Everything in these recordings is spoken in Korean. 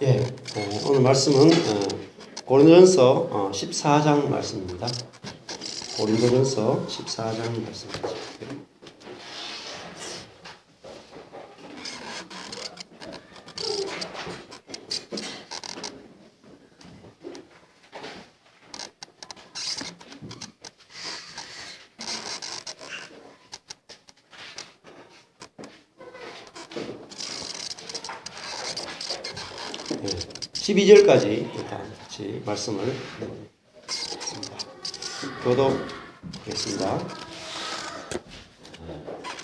예, 오늘 말씀은 고린도전서 14장 말씀입니다. 고린도전서 14장 말씀입니다. 네, 12절까지 일단 같이 말씀을 드리겠습니다. 교독하겠습니다.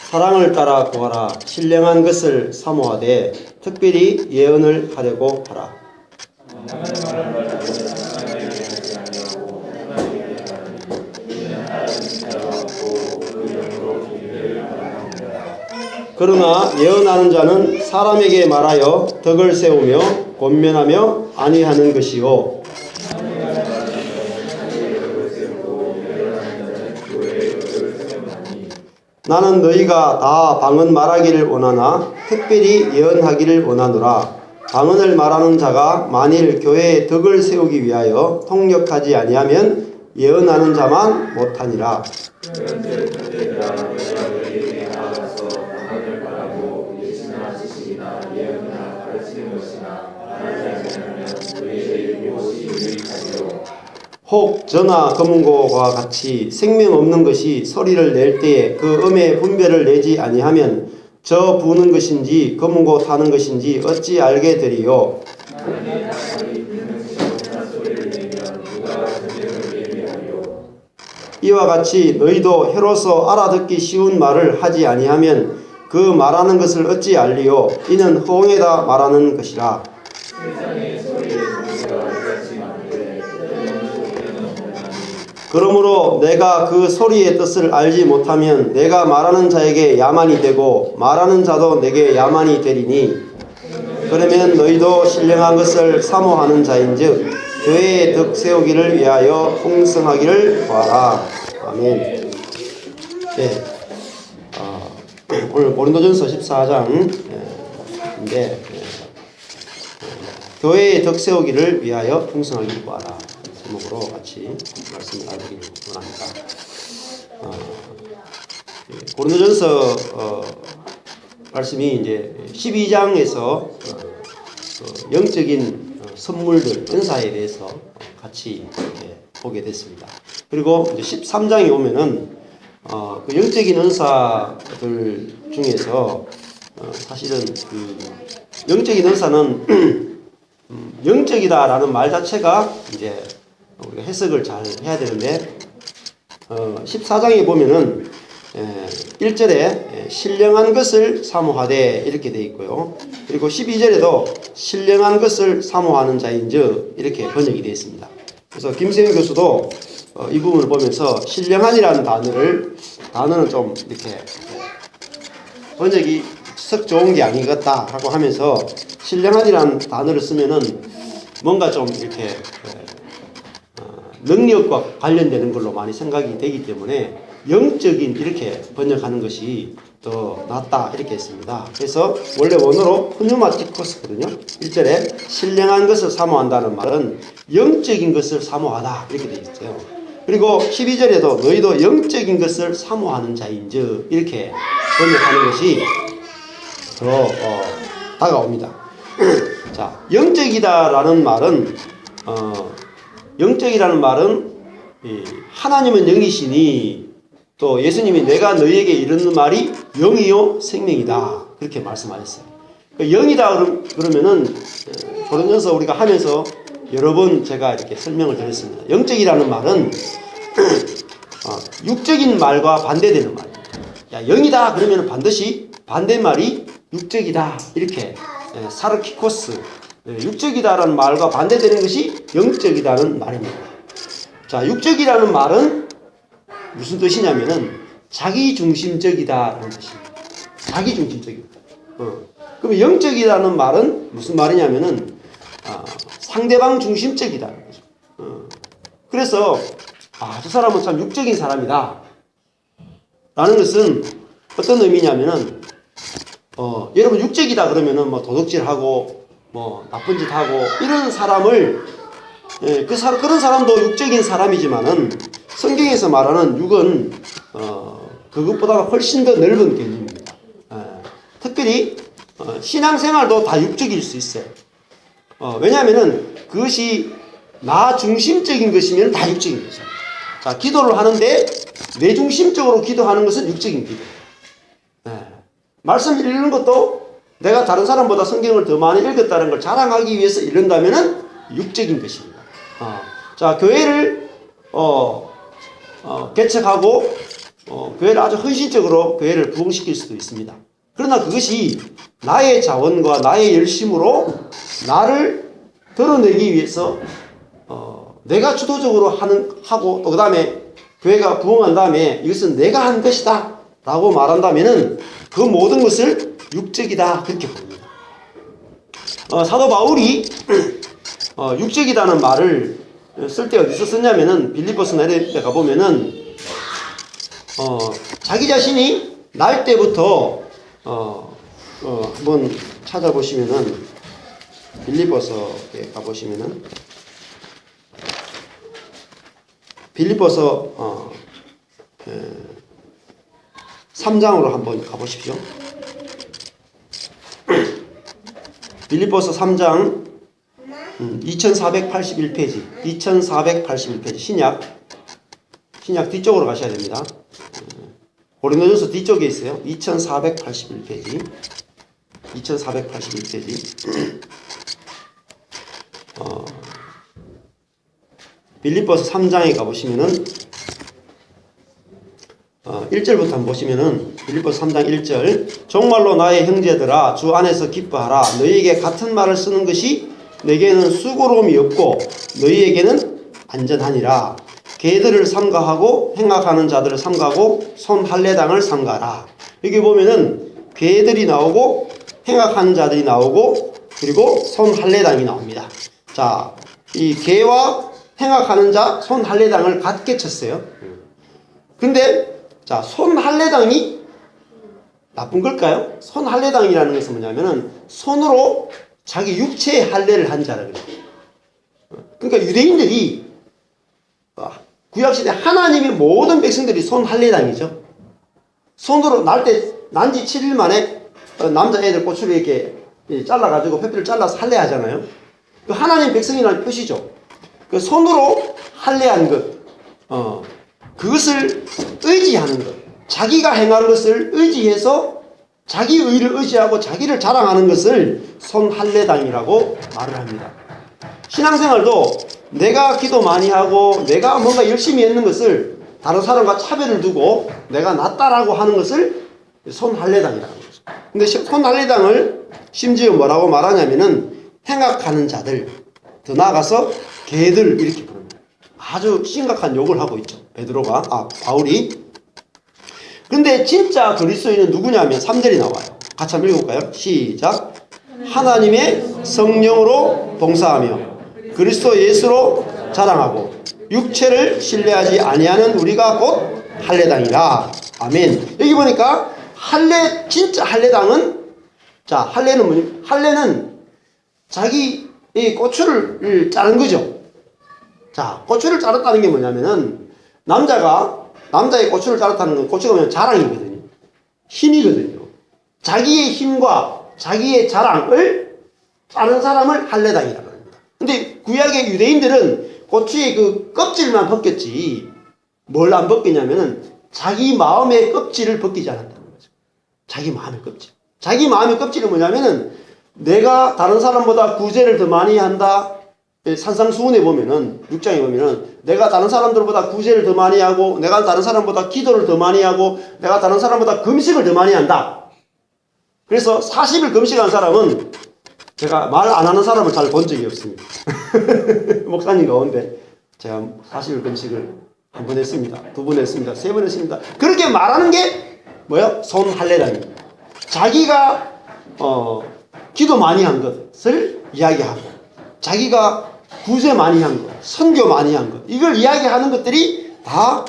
사랑을 따라 구하라. 신령한 것을 사모하되 특별히 예언을 하려고 하라. 그러나 예언하는 자는 사람에게 말하여 덕을 세우며 권면하며 안위하는 것이요 나는 너희가 다 방언 말하기를 원하나 특별히 예언하기를 원하노라. 방언을 말하는 자가 만일 교회의 덕을 세우기 위하여 통역하지 아니하면 예언하는 자만 못하니라. 혹 전화 검은고와 같이 생명 없는 것이 소리를 낼 때에 그 음의 분별을 내지 아니하면 저 부는 것인지 검은고 타는 것인지 어찌 알게 되리요. 이와 같이 너희도 혀로서 알아듣기 쉬운 말을 하지 아니하면 그 말하는 것을 어찌 알리요. 이는 허공에다 말하는 것이라. 그러므로 내가 그 소리의 뜻을 알지 못하면 내가 말하는 자에게 야만이 되고 말하는 자도 내게 야만이 되리니 그러면 너희도 신령한 것을 사모하는 자인즉 교회의 덕 세우기를 위하여 풍성하기를 구하라. 아멘. 네. 오늘 고린도전서 14장인데 교회의 덕 세우기를 위하여 풍성하기를 구하라. 제목으로 같이 말씀을 나누기를 원합니다. 고린도전서 말씀이 이제 12장에서 영적인 선물들, 은사에 대해서 같이 보게 됐습니다. 그리고 이제 13장에 오면은 그 영적인 은사들 중에서 사실은 그 영적인 은사는 영적이다라는 말 자체가 이제 우리가 해석을 잘 해야 되는데 14장에 보면은 1절에 신령한 것을 사모하되 이렇게 되어 있고요. 그리고 12절에도 신령한 것을 사모하는 자인즉 이렇게 번역이 되어 있습니다. 그래서 김세윤 교수도 이 부분을 보면서 신령한이라는 단어는 좀 이렇게 번역이 썩 좋은 게 아니겠다라고 하면서 신령한이라는 단어를 쓰면은 뭔가 좀 이렇게 능력과 관련되는 걸로 많이 생각이 되기 때문에 영적인 이렇게 번역하는 것이 더 낫다 이렇게 했습니다. 그래서 원래 원어로 푸뉴마티코스거든요. 1절에 신령한 것을 사모한다는 말은 영적인 것을 사모하다 이렇게 되어 있어요. 그리고 12절에도 너희도 영적인 것을 사모하는 자인즉 이렇게 번역하는 것이 더 다가옵니다. 자, 영적이다라는 말은 영적이라는 말은 하나님은 영이시니 또 예수님이 내가 너희에게 이르는 말이 영이요 생명이다 그렇게 말씀하셨어요. 영이다 그러면은 고린도전서 우리가 하면서 여러 번 제가 이렇게 설명을 드렸습니다. 영적이라는 말은 육적인 말과 반대되는 말입니다. 야, 영이다 그러면 반드시 반대말이 육적이다 이렇게 사르키코스 육적이다라는 말과 반대되는 것이 영적이다는 말입니다. 자, 육적이라는 말은 무슨 뜻이냐면은 자기중심적이다라는 뜻입니다. 자기중심적이다. 그럼 영적이라는 말은 무슨 말이냐면은 상대방 중심적이다는 거죠. 그래서 저 사람은 참 육적인 사람이다 라는 것은 어떤 의미냐면은 여러분 육적이다 그러면은 뭐 도둑질하고 뭐 나쁜 짓 하고 이런 사람을 그런 사람도 육적인 사람이지만은 성경에서 말하는 육은 그것보다 훨씬 더 넓은 개념입니다. 특별히 신앙생활도 다 육적일 수 있어요. 왜냐하면은 그것이 나 중심적인 것이면 다 육적인 거죠. 자, 기도를 하는데 내 중심적으로 기도하는 것은 육적인 기도. 말씀 읽는 것도 내가 다른 사람보다 성경을 더 많이 읽었다는 걸 자랑하기 위해서 읽는다면은 육적인 것입니다. 자, 교회를 개척하고 교회를 아주 헌신적으로 교회를 부흥시킬 수도 있습니다. 그러나 그것이 나의 자원과 나의 열심으로 나를 드러내기 위해서 내가 주도적으로 하고 또 그 다음에 교회가 부흥한 다음에 이것은 내가 한 것이다 라고 말한다면은 그 모든 것을 육적이다 그렇게 봅니다. 사도 바울이 육적이다는 말을 쓸 때 어디서 썼냐면은 빌립보서 이런 데 가보면은 자기 자신이 날 때부터 한번 찾아보시면은 빌립보서에 가보시면은 빌립보서 3장으로 한번 가보십시오. 빌립보서 3장 2481페이지 2481페이지 신약 뒤쪽으로 가셔야 됩니다. 고린도전서 뒤쪽에 있어요. 2481페이지 2481페이지 빌립보서 3장에 가보시면은 1절부터 한번 보시면은 빌립보서 3장 1절 정말로 나의 형제들아 주 안에서 기뻐하라 너희에게 같은 말을 쓰는 것이 내게는 수고로움이 없고 너희에게는 안전하니라 개들을 삼가하고 행악하는 자들을 삼가하고 손 할례당을 삼가라. 여기 보면은 개들이 나오고 행악하는 자들이 나오고 그리고 손 할례당이 나옵니다. 자, 이 개와 행악하는 자 손 할례당을 같게 쳤어요. 근데 자, 손 할례당이 나쁜 걸까요? 손 할례당이라는 것은 뭐냐면은 손으로 자기 육체의 할례를 한 자라 그래요. 그러니까 유대인들이 구약시대 하나님의 모든 백성들이 손 할례당이죠. 손으로 난지 7일 만에 남자애들 고추를 이렇게 잘라가지고 페피를 잘라서 할례하잖아요. 그 하나님 백성이라는 뜻이죠. 그 손으로 할례한 것, 그것을 의지하는 것, 자기가 행한 것을 의지해서 자기 의를 의지하고 자기를 자랑하는 것을 손 할례당이라고 말을 합니다. 신앙생활도 내가 기도 많이 하고 내가 뭔가 열심히 했는 것을 다른 사람과 차별을 두고 내가 낫다라고 하는 것을 손 할례당이라는 거죠. 근데 손 할례당을 심지어 뭐라고 말하냐면은 행악하는 자들, 더 나아가서 개들 이렇게 부릅니다. 아주 심각한 욕을 하고 있죠. 바울이. 근데 진짜 그리스도인은 누구냐면 3절이 나와요. 같이 한번 읽어볼까요? 시작. 하나님의 성령으로 봉사하며 그리스도 예수로 자랑하고 육체를 신뢰하지 아니하는 우리가 곧 할례당이라. 아멘. 여기 보니까 진짜 할례당은 할례는 뭐냐? 할례는 자기 이 고추를 자른 거죠. 자, 고추를 자랐다는 게 뭐냐면은 남자의 고추를 자랐다는 건 고추가 그냥 자랑이거든요. 힘이거든요. 자기의 힘과 자기의 자랑을 자른 사람을 할례당이라고 합니다. 근데 구약의 유대인들은 고추의 그 껍질만 벗겼지 뭘 안 벗기냐면은 자기 마음의 껍질을 벗기지 않았다는 거죠. 자기 마음의 껍질. 자기 마음의 껍질은 뭐냐면은 내가 다른 사람보다 구제를 더 많이 한다. 산상수훈에 보면은 6장에 보면은 내가 다른 사람들보다 구제를 더 많이 하고 내가 다른 사람보다 기도를 더 많이 하고 내가 다른 사람보다 금식을 더 많이 한다. 그래서 40일 금식한 사람은 제가 말 안 하는 사람을 잘 본 적이 없습니다. 목사님 가운데 제가 40일 금식을 한 번 했습니다. 2번 했습니다. 3번 했습니다. 그렇게 말하는 게 뭐야? 손 할례당입니다. 자기가 기도 많이 한 것을 이야기하고 자기가 구제 많이 한 것, 선교 많이 한 것, 이걸 이야기하는 것들이 다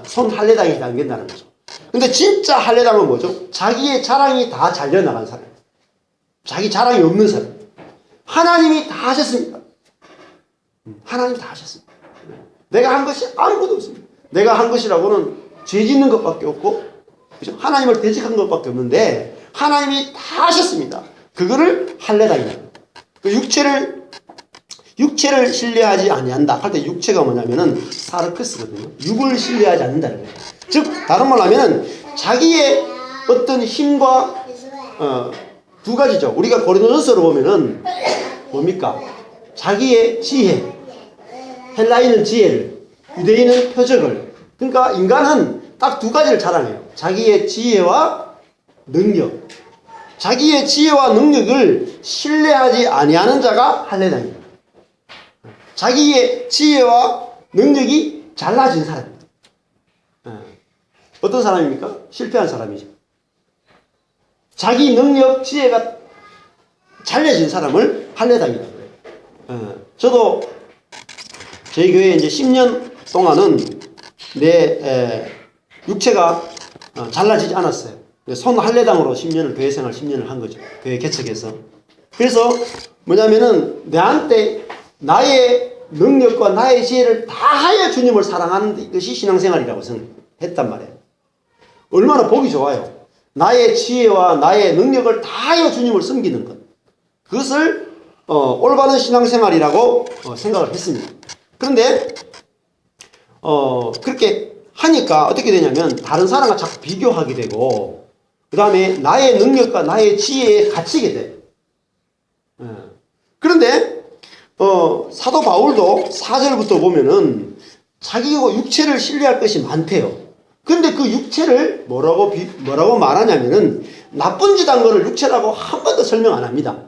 손 할례당에 해당된다는 거죠. 근데 진짜 할례당은 뭐죠? 자기의 자랑이 다 잘려나간 사람. 자기 자랑이 없는 사람. 하나님이 다 하셨습니다. 하나님이 다 하셨습니다. 내가 한 것이 아무것도 없습니다. 내가 한 것이라고는 죄 짓는 것밖에 없고, 그죠? 하나님을 대적한 것밖에 없는데 하나님이 다 하셨습니다. 그거를 할례당이다. 그 육체를 신뢰하지 아니한다 할 때 육체가 뭐냐면은 사르크스거든요. 육을 신뢰하지 않는다는 거예요. 즉 다른 말로 하면은 자기의 어떤 힘과 두 가지죠. 우리가 고린도전서로 보면은 뭡니까? 자기의 지혜, 헬라인은 지혜를, 유대인은 표적을. 그러니까 인간은 딱 두 가지를 자랑해요. 자기의 지혜와 능력. 자기의 지혜와 능력을 신뢰하지 아니하는 자가 할례당입니다. 자기의 지혜와 능력이 잘나진 사람입니다. 어떤 사람입니까? 실패한 사람이죠. 자기 능력, 지혜가 잘려진 사람을 할례당이라고 그래요. 저도 저희 교회에 이제 10년 동안은 내 육체가 잘나지지 않았어요. 손 할례당으로 10년을 교회 생활 10년을 한 거죠. 교회 개척해서. 그래서 뭐냐면은 내한테 나의 능력과 나의 지혜를 다하여 주님을 사랑하는 것이 신앙생활이라고 했단 말이에요. 얼마나 보기 좋아요. 나의 지혜와 나의 능력을 다하여 주님을 섬기는 것. 그것을 올바른 신앙생활이라고 생각을 했습니다. 그런데 그렇게 하니까 어떻게 되냐면 다른 사람과 자꾸 비교하게 되고 그 다음에 나의 능력과 나의 지혜에 갇히게 돼요. 그런데 사도 바울도 4절부터 보면은 자기가 육체를 신뢰할 것이 많대요. 근데 그 육체를 뭐라고 말하냐면은 나쁜 짓 한 거를 육체라고 한 번도 설명 안 합니다.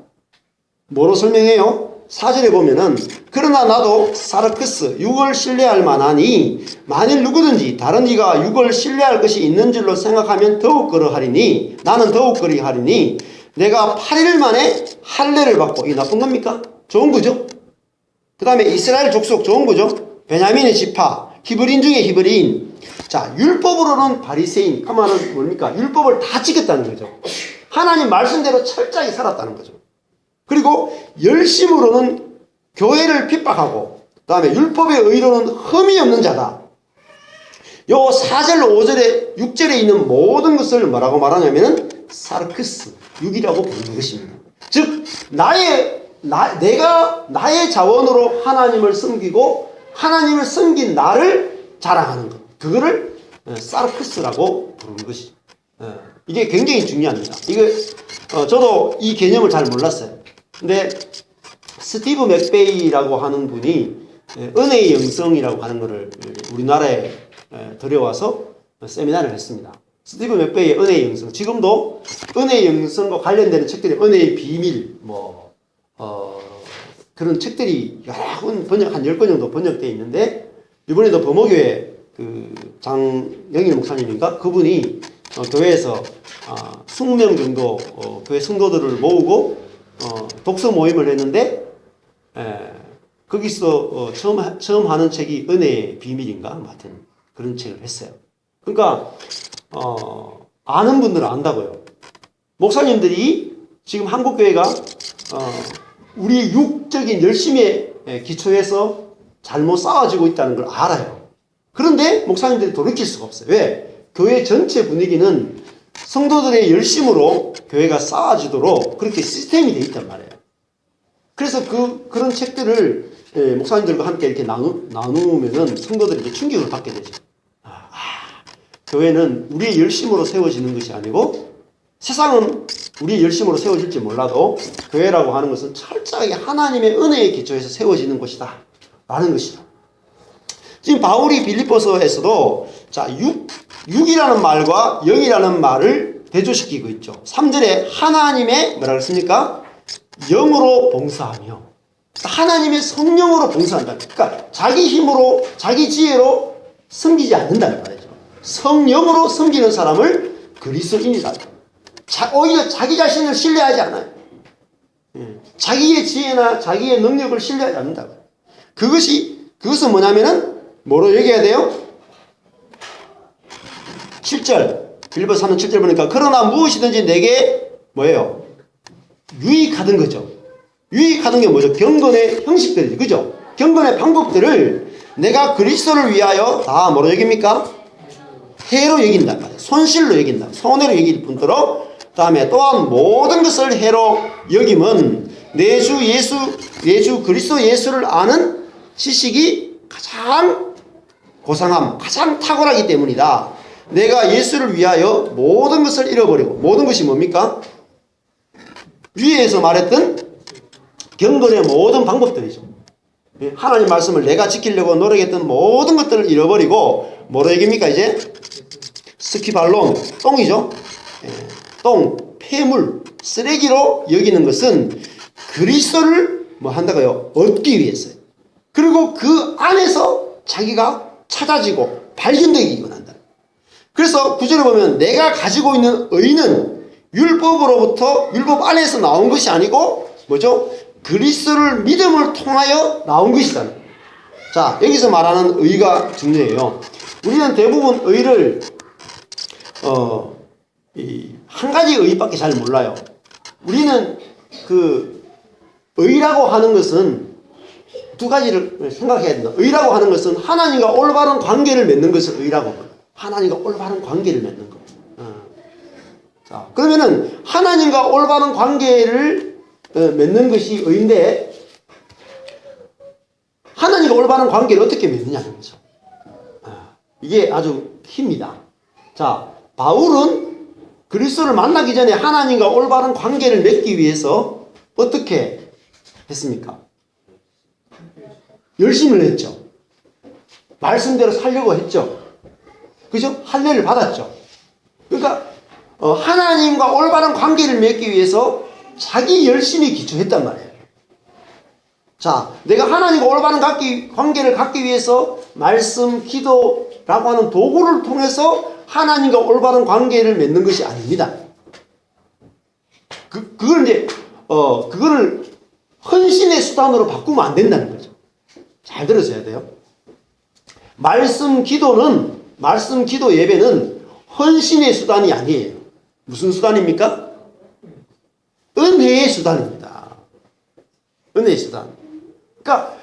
뭐로 설명해요? 4절에 보면은 그러나 나도 사르크스 육을 신뢰할 만하니 만일 누구든지 다른 이가 육을 신뢰할 것이 있는 줄로 생각하면 더욱 그러하리니 나는 더욱 그리하리니 내가 8일 만에 할례를 받고 이 나쁜 겁니까? 좋은 거죠. 그 다음에 이스라엘 족속 좋은 거죠. 베냐민의 지파 히브리인 중에 히브리인. 자, 율법으로는 바리새인. 그 말은 뭡니까? 율법을 다 지켰다는 거죠. 하나님 말씀대로 철저하게 살았다는 거죠. 그리고 열심으로는 교회를 핍박하고 그 다음에 율법의 의로는 흠이 없는 자다. 요 4절, 5절에 6절에 있는 모든 것을 뭐라고 말하냐면은 사르크스, 육이라고 부르는 것입니다. 즉 내가 나의 자원으로 하나님을 섬기고 하나님을 섬긴 나를 자랑하는 것. 그거를 사르크스라고 부르는 것이죠. 이게 굉장히 중요합니다. 저도 이 개념을 잘 몰랐어요. 근데 스티브 맥베이라고 하는 분이 은혜의 영성이라고 하는 것을 우리나라에 들여와서 세미나를 했습니다. 스티브 맥베이의 은혜의 영성. 지금도 은혜의 영성과 관련되는 책들이 은혜의 비밀, 그런 책들이 여러 권 한 10권 정도 번역되어 있는데, 이번에도 범어교회 장영일 목사님인가? 그분이 교회에서 20명 정도 교회 성도들을 모으고 독서 모임을 했는데, 거기서 처음 하는 책이 은혜의 비밀인가? 하여튼 그런 책을 했어요. 그러니까 아는 분들은 안다고요. 목사님들이 지금 한국교회가 우리 육적인 열심에 기초해서 잘못 싸워지고 있다는 걸 알아요. 그런데 목사님들이 돌이킬 수가 없어요. 왜? 교회 전체 분위기는 성도들의 열심으로 교회가 쌓아지도록 그렇게 시스템이 돼 있단 말이에요. 그래서 그런 책들을 목사님들과 함께 이렇게 나누면은 성도들이 이제 충격을 받게 되죠. 교회는 우리의 열심으로 세워지는 것이 아니고, 세상은 우리의 열심으로 세워질지 몰라도 교회라고 하는 것은 철저하게 하나님의 은혜에 기초해서 세워지는 곳이다 라는 것이죠. 지금 바울이 빌립보서에서도 육이라는 말과 영이라는 말을 대조시키고 있죠. 3절에 하나님의 뭐라고 했습니까? 영으로 봉사하며, 하나님의 성령으로 봉사한다. 그러니까 자기 힘으로 자기 지혜로 섬기지 않는다는 말이죠. 성령으로 섬기는 사람을 그리스도인이다. 오히려 자기 자신을 신뢰하지 않아요. 자기의 지혜나 자기의 능력을 신뢰하지 않는다고. 그것은 뭐냐면은 뭐로 얘기해야 돼요? 7절, 빌립보서 3장 7절 보니까 그러나 무엇이든지 내게 뭐예요? 유익하던 거죠. 유익하는 게 뭐죠? 경건의 형식들이죠. 그죠? 경건의 방법들을 내가 그리스도를 위하여 다 뭐로 여깁니까? 해로 여긴단 말이에요. 손실로 여긴다. 손해로 여길 뿐더러 다음에 또한 모든 것을 해로 여김은 내 주 그리스도 예수를 아는 지식이 가장 고상함, 가장 탁월하기 때문이다. 내가 예수를 위하여 모든 것을 잃어버리고, 모든 것이 뭡니까? 위에서 말했던 경건의 모든 방법들이죠. 하나님 말씀을 내가 지키려고 노력했던 모든 것들을 잃어버리고 뭐로 여깁니까? 이제 스키발론, 똥이죠. 똥, 폐물, 쓰레기로 여기는 것은 그리스도를 뭐 한다고요? 얻기 위해서요. 그리고 그 안에서 자기가 찾아지고 발견되기 원한다. 그래서 구절에 보면 내가 가지고 있는 의는 율법으로부터 율법 안에서 나온 것이 아니고 뭐죠? 그리스도를 믿음을 통하여 나온 것이다. 자, 여기서 말하는 의가 중요해요. 우리는 대부분 의를 한 가지 의밖에 잘 몰라요. 우리는 그 의라고 하는 것은 두 가지를 생각해야 된다. 의라고 하는 것은 하나님과 올바른 관계를 맺는 것을 의라고 합니다. 하나님과 올바른 관계를 맺는 것. 자, 그러면은 하나님과 올바른 관계를 맺는 것이 의인데 하나님과 올바른 관계를 어떻게 맺느냐는 거죠. 이게 아주 힙니다. 자, 바울은 그리스도를 만나기 전에 하나님과 올바른 관계를 맺기 위해서 어떻게 했습니까? 열심을 했죠. 말씀대로 살려고 했죠. 그죠? 할례를 받았죠. 그러니까 하나님과 올바른 관계를 맺기 위해서 자기 열심히 기초했단 말이에요. 자, 내가 하나님과 올바른 관계를 갖기 위해서 말씀, 기도라고 하는 도구를 통해서 하나님과 올바른 관계를 맺는 것이 아닙니다. 그거를 헌신의 수단으로 바꾸면 안 된다는 거죠. 잘 들으셔야 돼요. 말씀, 기도 예배는 헌신의 수단이 아니에요. 무슨 수단입니까? 은혜의 수단입니다. 은혜의 수단. 그러니까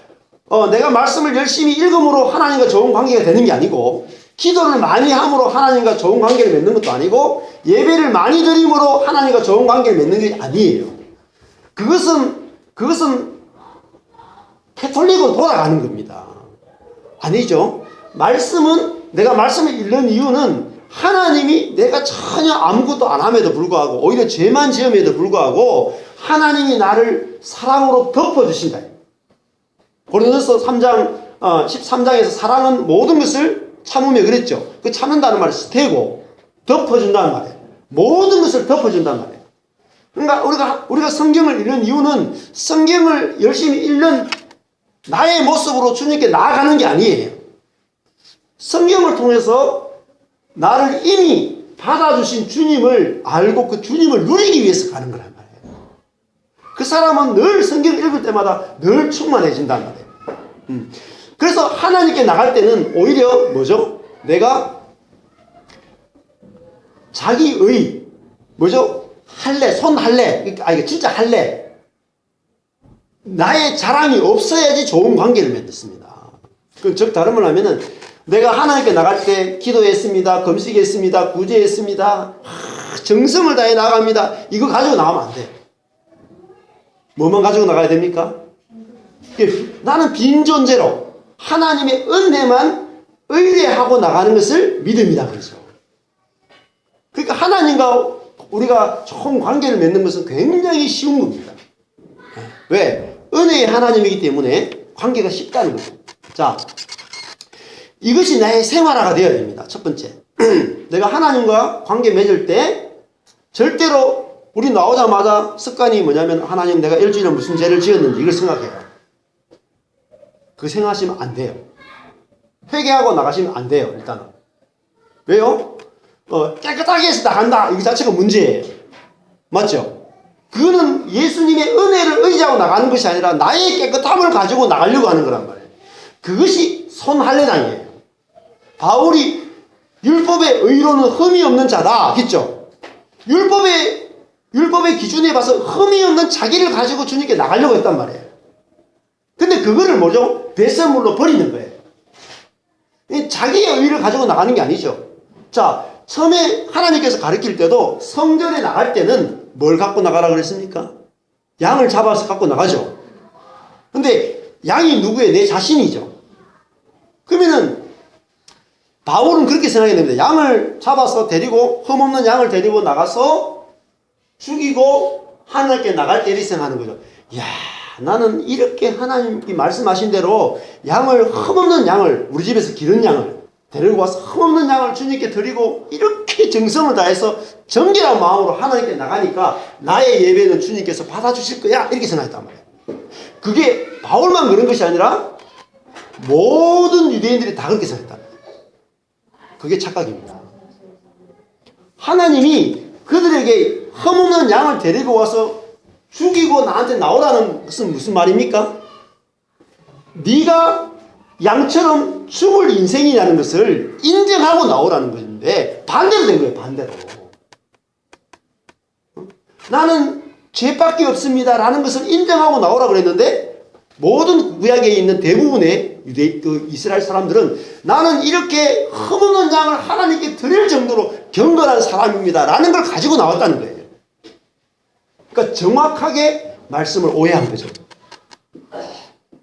내가 말씀을 열심히 읽음으로 하나님과 좋은 관계가 되는 게 아니고, 기도를 많이 함으로 하나님과 좋은 관계를 맺는 것도 아니고, 예배를 많이 드림으로 하나님과 좋은 관계를 맺는 게 아니에요. 그것은 캐톨릭으로 돌아가는 겁니다. 아니죠. 내가 말씀을 읽는 이유는 하나님이 내가 전혀 아무것도 안 함에도 불구하고 오히려 죄만 지음에도 불구하고 하나님이 나를 사랑으로 덮어주신다. 고린도서 3장 13장에서 사랑은 모든 것을 참으며 그랬죠. 그 참는다는 말이 스테고, 덮어준다는 말이에요. 모든 것을 덮어준다는 말이에요. 그러니까 우리가 성경을 읽는 이유는 성경을 열심히 읽는 나의 모습으로 주님께 나아가는 게 아니에요. 성경을 통해서 나를 이미 받아주신 주님을 알고 그 주님을 누리기 위해서 가는 거란 말이에요. 그 사람은 늘 성경을 읽을 때마다 늘 충만해진단 말이에요. 그래서 하나님께 나갈 때는 오히려 뭐죠? 내가 자기의 뭐죠? 이게 진짜 할례. 나의 자랑이 없어야지 좋은 관계를 맺습니다. 즉 다른 말로 하면은 내가 하나님께 나갈 때 기도했습니다. 금식했습니다. 구제했습니다. 정성을 다해 나갑니다. 이거 가지고 나가면 안 돼. 뭐만 가지고 나가야 됩니까? 나는 빈 존재로 하나님의 은혜만 의뢰하고 나가는 것을 믿음이다 그러죠. 그러니까 하나님과 우리가 좋은 관계를 맺는 것은 굉장히 쉬운 겁니다. 왜? 은혜의 하나님이기 때문에 관계가 쉽다는 거죠. 자, 이것이 나의 생활화가 되어야 됩니다. 첫 번째. 내가 하나님과 관계 맺을 때 절대로 우리 나오자마자 습관이 뭐냐면 하나님 내가 일주일에 무슨 죄를 지었는지 이걸 생각해요. 그거 생각하시면 안 돼요. 회개하고 나가시면 안 돼요. 일단은. 왜요? 깨끗하게 해서 나간다. 이거 자체가 문제예요. 맞죠? 그거는 예수님의 은혜를 의지하고 나가는 것이 아니라 나의 깨끗함을 가지고 나가려고 하는 거란 말이에요. 그것이 손할례당이에요. 바울이 율법의 의로는 흠이 없는 자다. 했죠? 율법의 율법의 기준에 봐서 흠이 없는 자기를 가지고 주님께 나가려고 했단 말이에요. 근데 그거를 뭐죠? 배설물로 버리는 거예요. 자기의 의를 가지고 나가는 게 아니죠. 자, 처음에 하나님께서 가르칠 때도 성전에 나갈 때는 뭘 갖고 나가라 그랬습니까? 양을 잡아서 갖고 나가죠. 근데 양이 누구예요? 내 자신이죠. 그러면은 바울은 그렇게 생각해야 됩니다. 양을 잡아서 데리고, 흠없는 양을 데리고 나가서 죽이고 하나님께 나갈 때 이렇게 생각하는 거죠. 이야, 나는 이렇게 하나님이 말씀하신 대로 양을, 흠없는 양을, 우리 집에서 기른 양을 데리고 와서 흠없는 양을 주님께 드리고 이렇게 정성을 다해서 정결한 마음으로 하나님께 나가니까 나의 예배는 주님께서 받아주실 거야, 이렇게 생각했단 말이에요. 그게 바울만 그런 것이 아니라 모든 유대인들이 다 그렇게 생각했단 말이에요. 그게 착각입니다. 하나님이 그들에게 흠없는 양을 데리고 와서 죽이고 나한테 나오라는 것은 무슨 말입니까? 네가 양처럼 죽을 인생이라는 것을 인정하고 나오라는 것인데 반대로 된 거예요. 반대로. 나는 죄밖에 없습니다 라는 것을 인정하고 나오라 그랬는데 모든 구약에 있는 대부분의 이스라엘 사람들은 나는 이렇게 흠없는 양을 하나님께 드릴 정도로 경건한 사람입니다 라는 걸 가지고 나왔다는 거예요. 그러니까 정확하게 말씀을 오해한 거죠.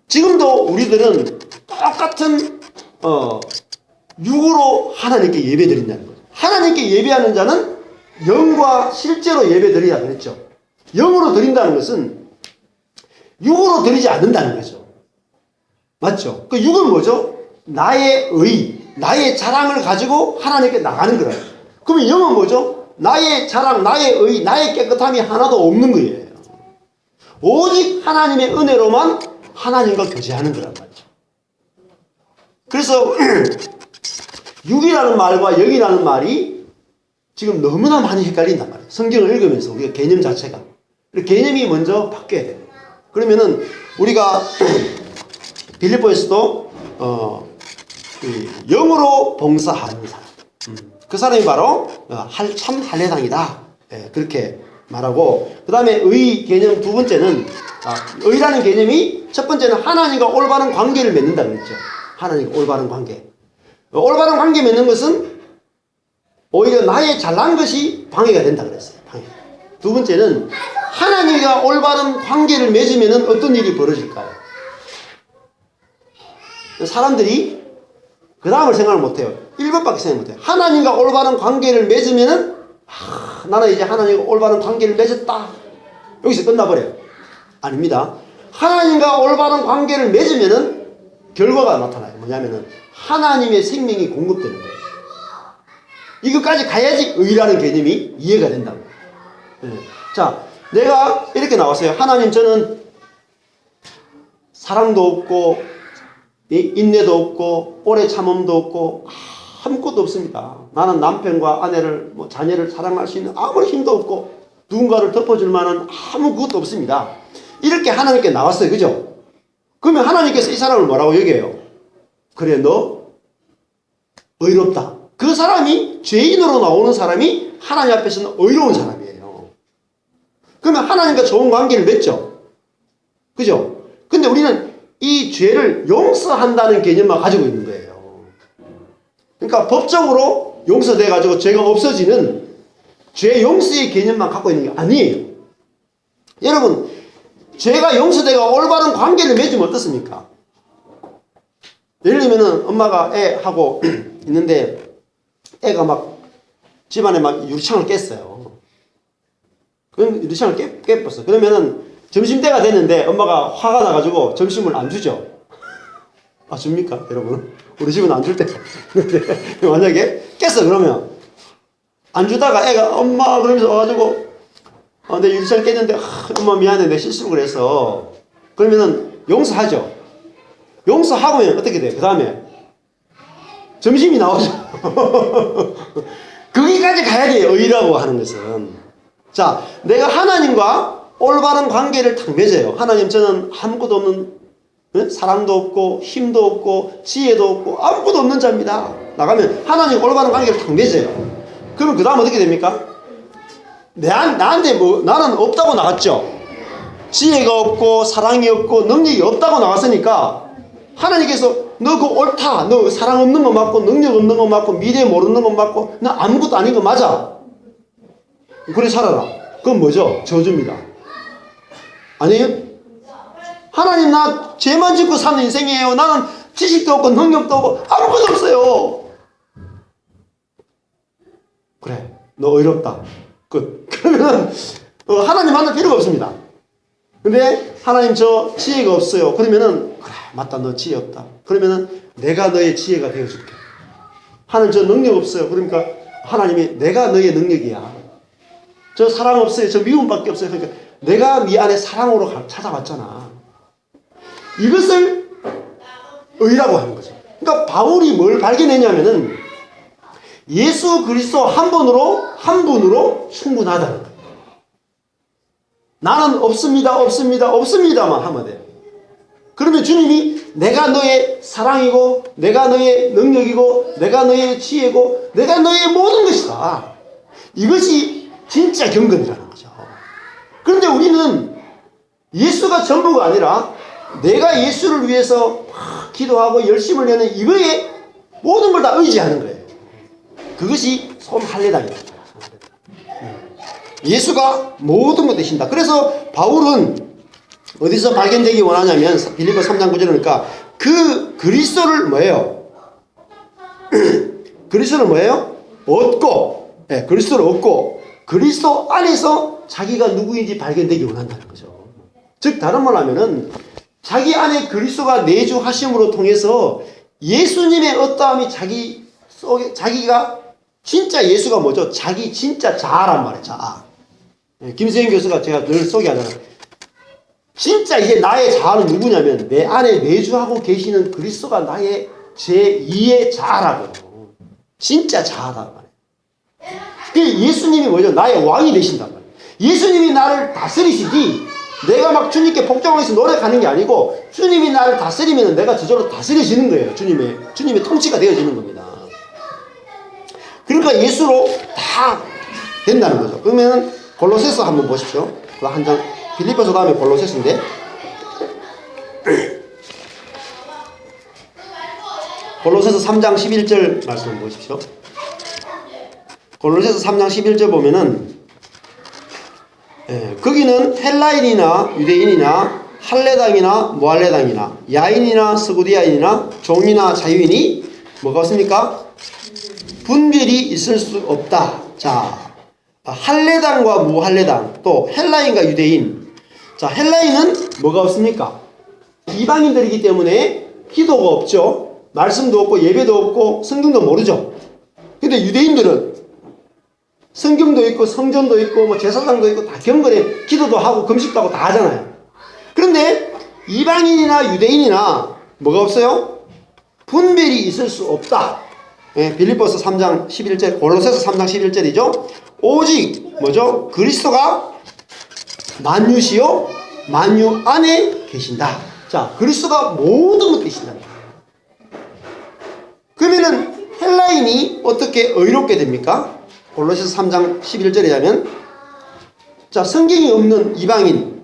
지금도 우리들은 똑같은 육으로 하나님께 예배 드린다는 거죠. 하나님께 예배하는 자는 영과 실제로 예배 드리라 그랬죠. 영으로 드린다는 것은 육으로 드리지 않는다는 거죠. 맞죠? 그 육은 뭐죠? 나의 의, 나의 자랑을 가지고 하나님께 나가는 거예요. 그러면 영은 뭐죠? 나의 자랑, 나의 의, 나의 깨끗함이 하나도 없는 거예요. 오직 하나님의 은혜로만 하나님과 교제하는 거란 말이죠. 그래서 육이라는 말과 영이라는 말이 지금 너무나 많이 헷갈린단 말이에요. 성경을 읽으면서 우리가 개념 자체가. 개념이 먼저 바뀌어야 돼요. 그러면은 우리가 빌립보에서도 영으로 봉사하는 사람, 그 사람이 바로 참 할례당이다, 그렇게 말하고, 그 다음에 의 개념 두 번째는 의라는 개념이 첫 번째는 하나님과 올바른 관계를 맺는다 그랬죠. 하나님과 올바른 관계. 올바른 관계 맺는 것은 오히려 나의 잘난 것이 방해가 된다 그랬어요. 방해. 두 번째는 하나님과 올바른 관계를 맺으면 어떤 일이 벌어질까요? 사람들이 그 다음을 생각을 못해요. 1번밖에 생각 못해요. 하나님과 올바른 관계를 맺으면 나는 이제 하나님과 올바른 관계를 맺었다, 여기서 끝나버려요. 아닙니다. 하나님과 올바른 관계를 맺으면 결과가 나타나요. 뭐냐면은 하나님의 생명이 공급되는 거예요. 이것까지 가야지 의라는 개념이 이해가 된다고. 자, 내가 이렇게 나왔어요. 하나님, 저는 사랑도 없고 인내도 없고 오래 참음도 없고 아무것도 없습니다. 나는 남편과 아내를, 자녀를 사랑할 수 있는 아무런 힘도 없고 누군가를 덮어줄 만한 아무것도 없습니다. 이렇게 하나님께 나왔어요. 그죠? 그러면 하나님께서 이 사람을 뭐라고 여겨요? 그래, 너 의롭다. 그 사람이 죄인으로 나오는 사람이 하나님 앞에서는 의로운 사람이에요. 그러면 하나님과 좋은 관계를 맺죠. 그죠? 근데 우리는 이 죄를 용서한다는 개념만 가지고 있는 거예요. 그러니까 법적으로 용서돼가지고 죄가 없어지는 죄 용서의 개념만 갖고 있는 게 아니에요. 여러분, 죄가 용서되고 올바른 관계를 맺으면 어떻습니까? 예를 들면은 엄마가 애하고 있는데 애가 막 집안에 막 유리창을 깼어요. 그럼 유리창을 깨버렸어. 그러면은 점심때가 됐는데 엄마가 화가 나가지고 점심을 안 주죠. 아, 줍니까, 여러분? 우리 집은 안 줄 때. 근데 만약에 깼어, 그러면 안 주다가 애가 엄마 그러면서 와가지고 내 유리창을 깼는데 엄마 미안해, 내 실수로 그래서. 그러면은 용서하죠. 용서하고면 어떻게 돼요? 그 다음에 점심이 나오죠. 거기까지 가야 돼요, 의라고 하는 것은. 자, 내가 하나님과 올바른 관계를 딱 맺어요. 하나님, 저는 아무것도 없는, 사랑도 없고 힘도 없고 지혜도 없고 아무것도 없는 자입니다. 나가면 하나님 올바른 관계를 딱 맺어요. 그러면 그 다음 어떻게 됩니까? 나한테 나는 없다고 나갔죠. 지혜가 없고 사랑이 없고 능력이 없다고 나갔으니까 하나님께서 너 그거 옳다. 너 사랑 없는 거 맞고 능력 없는 거 맞고 미래 모르는 거 맞고 너 아무것도 아닌 거 맞아. 그래 살아라. 그건 뭐죠? 저주입니다. 아니에요? 하나님 나 죄만 짓고 사는 인생이에요. 나는 지식도 없고 능력도 없고 아무것도 없어요. 그래 너 어이롭다. 그러면 하나님 만날 필요가 없습니다. 근데 하나님 저 지혜가 없어요. 그러면은 그래 맞다 너 지혜 없다. 그러면은 내가 너의 지혜가 되어줄게. 하나님 저 능력 없어요. 그러니까 하나님이 내가 너의 능력이야. 저 사랑 없어요. 저 미움밖에 없어요. 그러니까 내가 네 안에 사랑으로 찾아왔잖아. 이것을 의라고 하는 거죠. 그러니까 바울이 뭘 발견했냐면은 예수 그리스도 한 분으로 충분하다는 거예요. 나는 없습니다만 하면 돼요. 그러면 주님이 내가 너의 사랑이고 내가 너의 능력이고 내가 너의 지혜고 내가 너의 모든 것이다. 이것이 진짜 경건이라는 거죠. 그런데 우리는 예수가 전부가 아니라 내가 예수를 위해서 기도하고 열심을 내는 이거에 모든 걸 다 의지하는 거예요. 그것이 솜할례당이다. 예수가 모든 것 되신다. 그래서 바울은 어디서 발견되기 원하냐면 빌립보 3장 9절에 그러니까 그 그리스도를 뭐예요? 그리스도를 뭐예요? 얻고 그리스도를 얻고 그리스도 안에서 자기가 누구인지 발견되기 원한다는 거죠. 즉 다른 말로 하면은 자기 안에 그리스도가 내주하심으로 통해서 예수님의 어떠함이 자기 속에 자기가 진짜 예수가 뭐죠? 자기 진짜 자아란 말이에요. 자아. 김세현 교수가 제가 늘 소개하잖아요. 진짜 이게 나의 자아는 누구냐면 내 안에 내주하고 계시는 그리스도가 나의 제2의 자아라고. 진짜 자아단 말이에요. 그 예수님이 뭐죠? 나의 왕이 되신단 말이에요. 예수님이 나를 다스리시지 내가 막 주님께 복종하기 위해서 노력하는 게 아니고 주님이 나를 다스리면 내가 저절로 다스려지는 거예요. 주님의 통치가 되어지는 겁니다. 그러니까 예수로 다 된다는 거죠. 그러면 골로새서 한번 보십시오. 그 한 장 빌립보서 다음에 골로새서인데 골로새서 3장 11절 말씀 보십시오. 골로새서 3장 11절 보면은 거기는 헬라인이나 유대인이나 할례당이나 무할례당이나 야인이나 스구디아인이나 종이나 자유인이 뭐가 없습니까? 분별이 있을 수 없다. 자, 할례당과 무할례당 또 헬라인과 유대인. 자, 헬라인은 뭐가 없습니까? 이방인들이기 때문에 기도가 없죠. 말씀도 없고 예배도 없고 성경도 모르죠. 근데 유대인들은 성경도 있고 성전도 있고 뭐 제사장도 있고 다 경건해 기도도 하고 금식도 하고 다 하잖아요. 그런데 이방인이나 유대인이나 뭐가 없어요? 분별이 있을 수 없다. 빌립보서 3장 11절 골로새서 3장 11절이죠. 오직 뭐죠? 그리스도가 만유시요 만유 안에 계신다. 자, 그리스도가 모든 것 되신다. 그러면은 헬라인이 어떻게 의롭게 됩니까? 골로새서 3장 11절에 하면 자, 성경이 없는 이방인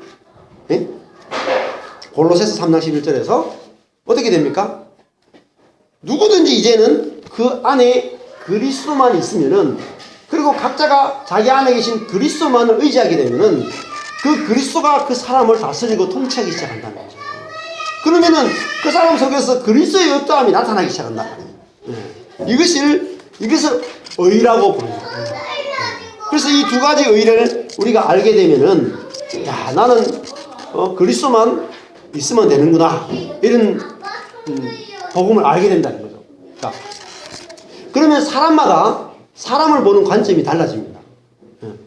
골로새서 3장 11절에서 어떻게 됩니까? 누구든지 이제는 그 안에 그리스도만 있으면은 그리고 각자가 자기 안에 계신 그리스도만을 의지하게 되면은 그 그리스도가 그 사람을 다스리고 통치하기 시작한다는 거죠. 그러면은 그 사람 속에서 그리스도의 어떠함이 나타나기 시작한다. 이것을 의라고 부르죠. 그래서 이 두 가지 의를 우리가 알게 되면은 야 나는 그리스도만 있으면 되는구나 이런 복음을 알게 된다는 거죠. 자, 그러면 사람마다 사람을 보는 관점이 달라집니다.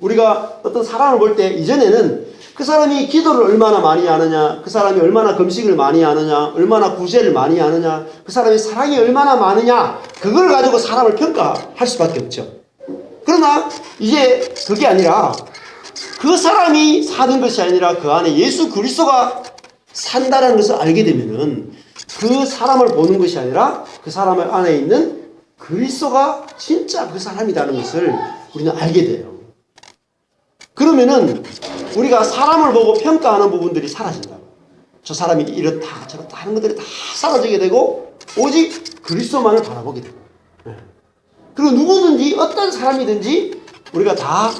우리가 어떤 사람을 볼 때 이전에는 그 사람이 기도를 얼마나 많이 하느냐, 그 사람이 얼마나 금식을 많이 하느냐, 얼마나 구제를 많이 하느냐, 그 사람이 사랑이 얼마나 많으냐, 그걸 가지고 사람을 평가할 수밖에 없죠. 그러나 이제 그게 아니라 그 사람이 사는 것이 아니라 그 안에 예수 그리스도가 산다는 것을 알게 되면은 그 사람을 보는 것이 아니라 그 사람 안에 있는 그리스도가 진짜 그 사람이라는 것을 우리는 알게 돼요. 그러면은 우리가 사람을 보고 평가하는 부분들이 사라진다. 저 사람이 이렇다 저렇다 하는 것들이 다 사라지게 되고 오직 그리스도만을 바라보게 됩니다. 그리고 누구든지 어떤 사람이든지 우리가 다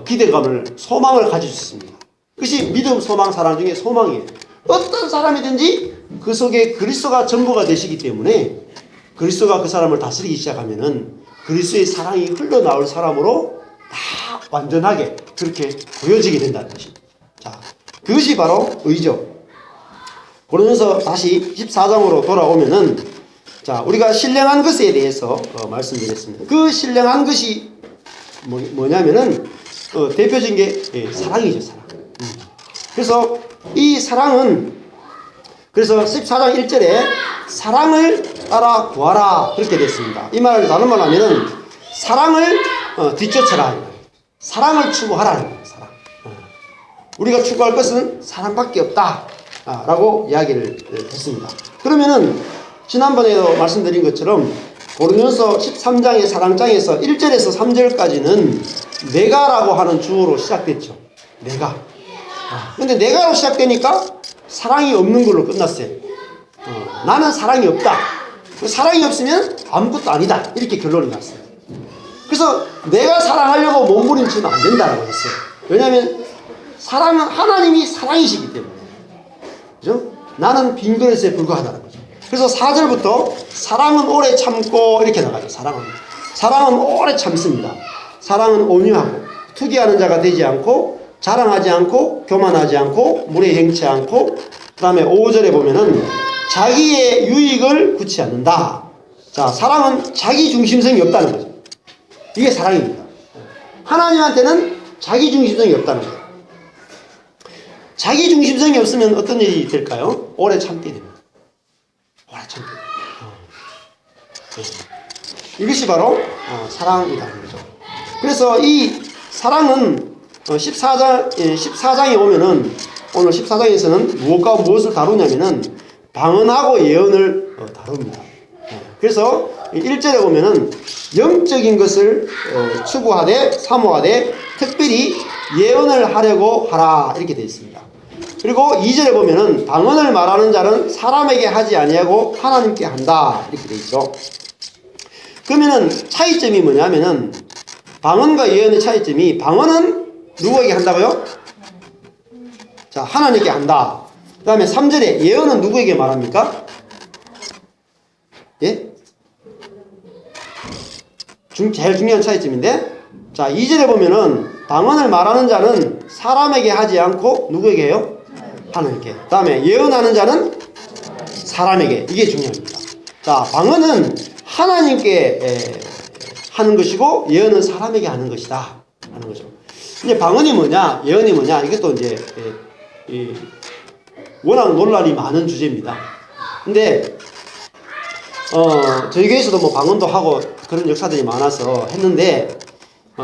기대감을 소망을 가질 수 있습니다. 그것이 믿음, 소망, 사랑 중에 소망이에요. 어떤 사람이든지 그 속에 그리스도가 전부가 되시기 때문에 그리스도가 그 사람을 다스리기 시작하면은 그리스도의 사랑이 흘러나올 사람으로 다 완전하게 그렇게 보여지게 된다는 것입니다. 자, 그것이 바로 의죠. 그러면서 다시 14장으로 돌아오면은 자, 우리가 신령한 것에 대해서 말씀드렸습니다. 그 신령한 것이 뭐냐면은 대표적인 게 사랑이죠, 사랑. 그래서 이 사랑은 그래서 14장 1절에 사랑을 따라 구하라 그렇게 됐습니다. 이 말을 다른 말로 하면은 사랑을 뒤쫓아라, 사랑을 추구하라는 거예요. 사랑. 우리가 추구할 것은 사랑밖에 없다 라고 이야기를 했습니다. 그러면은 지난번에도 말씀드린 것처럼 고린도전서 13장의 사랑장에서 1절에서 3절까지는 내가라고 하는 주어로 시작됐죠. 내가. 근데 내가로 시작되니까 사랑이 없는 걸로 끝났어요. 나는 사랑이 없다. 사랑이 없으면 아무것도 아니다. 이렇게 결론이 났어요. 그래서 내가 사랑하려고 몸부림치면 안 된다라고 했어요. 왜냐하면 사랑은 하나님이 사랑이시기 때문에. 그죠? 나는 빈 그릇에 불과하다는 거죠. 그래서 4절부터 사랑은 오래 참고 이렇게 나가죠. 사랑은 오래 참습니다. 사랑은 온유하고 투기하는 자가 되지 않고 자랑하지 않고 교만하지 않고 물에 행치 않고 그 다음에 5절에 보면은 자기의 유익을 구치 않는다. 자, 사랑은 자기 중심성이 없다는 거죠. 이게 사랑입니다. 하나님한테는 자기 중심성이 없다는 거예요. 자기 중심성이 없으면 어떤 일이 될까요? 오래 참게 됩니다. 오래 참게 됩니다. 이것이 바로 사랑이라는 거죠. 그래서 이 사랑은 14장에 오면은 오늘 14장에서는 무엇과 무엇을 다루냐면은 방언하고 예언을 다룹니다. 그래서 1절에 보면은 영적인 것을 추구하되 사모하되 특별히 예언을 하려고 하라 이렇게 되어 있습니다. 그리고 2절에 보면은 방언을 말하는 자는 사람에게 하지 아니하고 하나님께 한다 이렇게 되어 있죠. 그러면은 차이점이 뭐냐면은 방언과 예언의 차이점이 방언은 누구에게 한다고요? 자, 하나님께 한다. 그 다음에 3절에 예언은 누구에게 말합니까? 예? 제일 중요한 차이점인데 자, 2절에 보면은 방언을 말하는 자는 사람에게 하지 않고 누구에게 해요? 하나님께. 그 다음에 예언하는 자는 사람에게. 이게 중요합니다. 자, 방언은 하나님께 하는 것이고 예언은 사람에게 하는 것이다 하는 거죠. 이제 방언이 뭐냐, 예언이 뭐냐, 이것도 이제 워낙 논란이 많은 주제입니다. 근데 저희 교회에서도 뭐 방언도 하고 그런 역사들이 많아서 했는데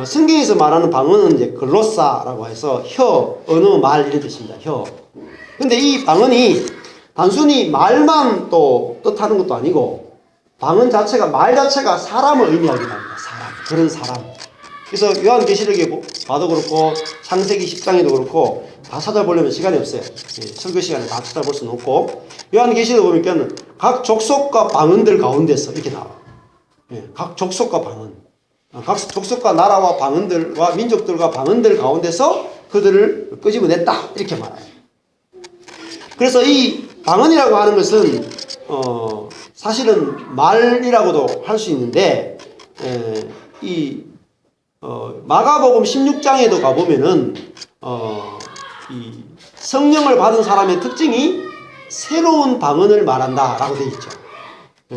성경에서 말하는 방언은 이제 글로사라고 해서 혀, 언어, 말 이런 뜻입니다. 혀. 근데 이 방언이 단순히 말만 또 뜻하는 것도 아니고 방언 자체가 말 자체가 사람을 의미하기도 합니다. 사람, 그런 사람. 그래서 요한계시록에 봐도 그렇고 창세기 10장에도 그렇고 다 찾아보려면 시간이 없어요. 설교 시간에 다 찾아볼 수는 없고 요한계시록 보니까 각 족속과 방언들 가운데서 이렇게 나와요. 각 족속과 방언, 각 족속과 나라와 방언들과 민족들과 방언들 가운데서 그들을 끄집어냈다 이렇게 말해요. 그래서 이 방언이라고 하는 것은 사실은 말이라고도 할 수 있는데 마가복음 16장에도 가보면은 이 성령을 받은 사람의 특징이 새로운 방언을 말한다 라고 되어 있죠.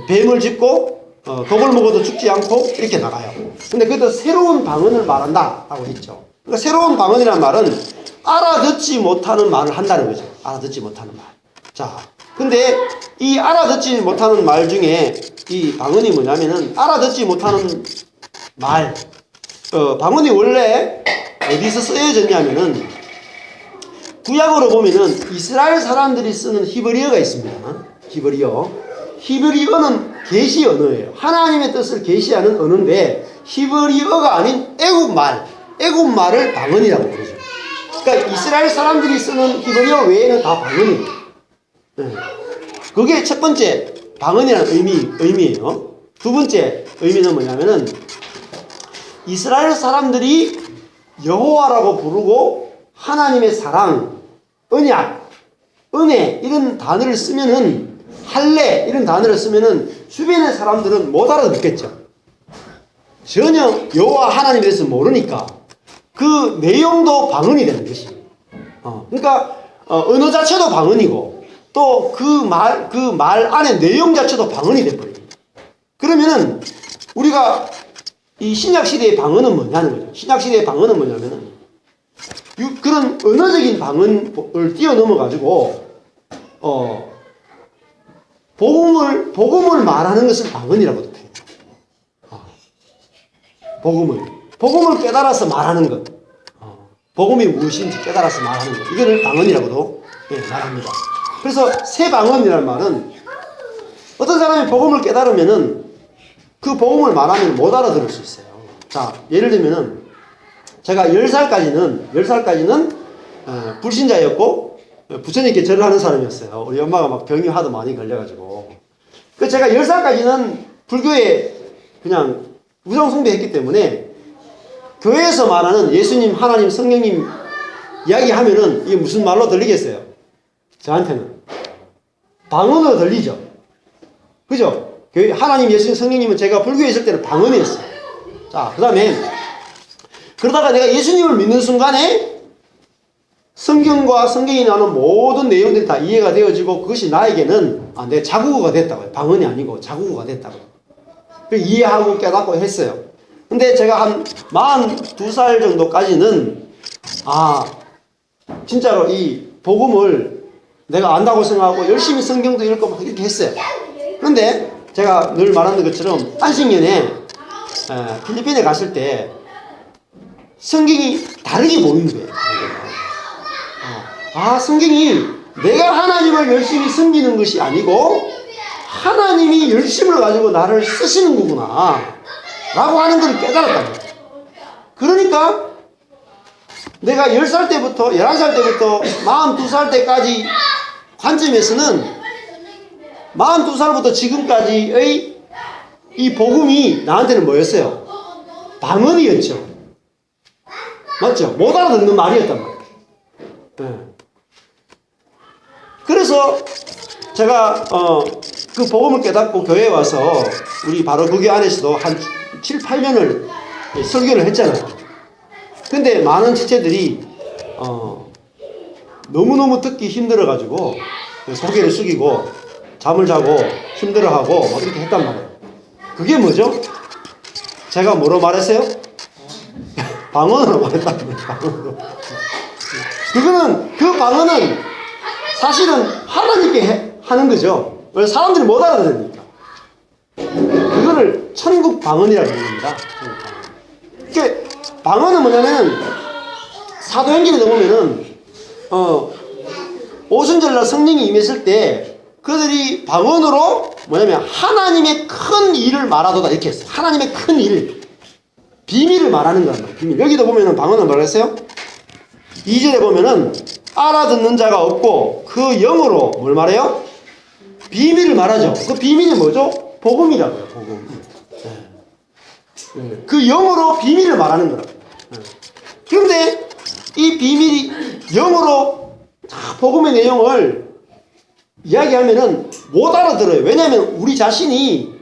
뱀을 짚고 독을 먹어도 죽지 않고 이렇게 나가요. 근데 그것도 새로운 방언을 말한다 라고 했죠. 그러니까 새로운 방언이라는 말은 알아듣지 못하는 말을 한다는 거죠. 알아듣지 못하는 말. 자, 근데 이 알아듣지 못하는 말 중에 이 방언이 뭐냐면은 알아듣지 못하는 말, 방언이 원래 어디서 쓰여졌냐면은 구약으로 보면은 이스라엘 사람들이 쓰는 히브리어가 있습니다. 히브리어는 계시 언어예요. 하나님의 뜻을 계시하는 언어인데 히브리어가 아닌 애국말을 방언이라고 부르죠. 그러니까 이스라엘 사람들이 쓰는 히브리어 외에는 다 방언이에요. 네. 그게 첫 번째 방언이라는 의미예요. 두 번째 의미는 뭐냐면은 이스라엘 사람들이 여호와라고 부르고 하나님의 사랑, 언약, 은혜 이런 단어를 쓰면은 할례 이런 단어를 쓰면은 주변의 사람들은 못 알아듣겠죠. 전혀 여호와 하나님에 대해서 모르니까 그 내용도 방언이 되는 것이. 그러니까 언어 자체도 방언이고 또 그 말 안에 내용 자체도 방언이 돼버립니다. 그러면은 우리가 이 신약 시대의 방언은 뭐냐는 거죠. 신약 시대의 방언은 뭐냐면은 그런 언어적인 방언을 뛰어넘어 가지고 복음을 말하는 것을 방언이라고 해요. 복음을 깨달아서 말하는 것. 복음이 무엇인지 깨달아서 말하는 것. 이거를 방언이라고도 말합니다. 그래서 새 방언이라는 말은 어떤 사람이 복음을 깨달으면은 그 복음을 말하면 못 알아들을 수 있어요. 자, 예를 들면은 제가 10살까지는 불신자였고 부처님께 절을 하는 사람이었어요. 우리 엄마가 막 병이 하도 많이 걸려가지고. 그 제가 10살까지는 불교에 그냥 우상숭배했기 때문에 교회에서 말하는 예수님, 하나님, 성령님 이야기하면은 이게 무슨 말로 들리겠어요? 저한테는 방언으로 들리죠. 그죠? 하나님, 예수님, 성령님은 제가 불교에 있을 때는 방언이었어요. 자, 그 다음에 그러다가 내가 예수님을 믿는 순간에 성경과 성경이 나오는 모든 내용들이 다 이해가 되어지고 그것이 나에게는 내 자국어가 됐다고요. 방언이 아니고 자국어가 됐다고요. 이해하고 깨닫고 했어요. 근데 제가 한 42살 정도까지는 진짜로 이 복음을 내가 안다고 생각하고 열심히 성경도 읽고 막 이렇게 했어요. 그런데 제가 늘 말하는 것처럼 안식년에 필리핀에 갔을 때 성경이 다르게 보이는 거예요. 성경이 내가 하나님을 열심히 섬기는 것이 아니고 하나님이 열심을 가지고 나를 쓰시는 거구나 라고 하는 걸 깨달았다는 거예요. 그러니까 내가 10살 때부터 11살 때부터 42살 때까지 관점에서는 42살부터 지금까지의 이 복음이 나한테는 뭐였어요? 방언이었죠. 맞죠? 못 알아듣는 말이었단 말이에요. 네. 그래서 제가 그 복음을 깨닫고 교회에 와서 우리 바로 거기 안에서도 한 7, 8년을 설교를 했잖아요. 근데 많은 지체들이 너무너무 듣기 힘들어가지고 고개를 숙이고 잠을 자고 힘들어하고 막 이렇게 했단 말이에요. 그게 뭐죠? 제가 뭐로 말했어요? 방언으로 말했단 말이에요. 방언으로. 그 방언은 사실은 하나님께 하는 거죠. 왜 사람들이 못 알아들으니까. 그거를 천국 방언이라고 부릅니다. 이게 방언은 뭐냐면 사도행전에 보면은 오순절날 성령이 임했을 때 그들이 방언으로 뭐냐면 하나님의 큰 일을 말하도다 이렇게 했어요. 하나님의 큰 일, 비밀을 말하는 거란 비밀. 여기도 보면은 방언은 뭐라 했어요? 2절에 보면은 알아듣는 자가 없고 그 영으로 뭘 말해요? 비밀을 말하죠. 그 비밀이 뭐죠? 복음이라고요. 복음. 그 영으로 비밀을 말하는 거라고요. 그런데 이 비밀이 영으로 복음의 내용을 이야기하면은 못 알아들어요. 왜냐하면 우리 자신이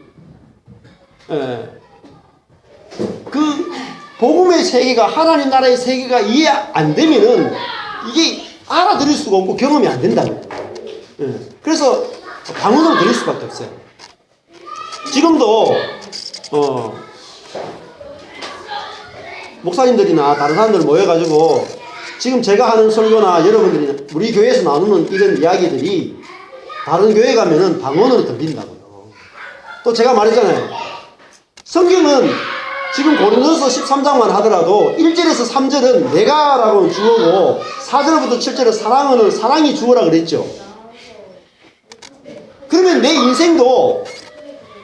그 복음의 세계가 하나님 나라의 세계가 이해 안 되면은 이게 알아들을 수가 없고 경험이 안 된다는 거예요. 그래서 방언으로 들을 수밖에 없어요. 지금도 목사님들이나 다른 사람들 모여가지고 지금 제가 하는 설교나 여러분들이 우리 교회에서 나누는 이런 이야기들이 다른 교회 가면은 방언으로 들린다고요. 또 제가 말했잖아요. 성경은 지금 고린도서 13장만 하더라도 1절에서 3절은 내가라고는 주어고 4절부터 7절은 사랑은 사랑이 주어라 그랬죠. 그러면 내 인생도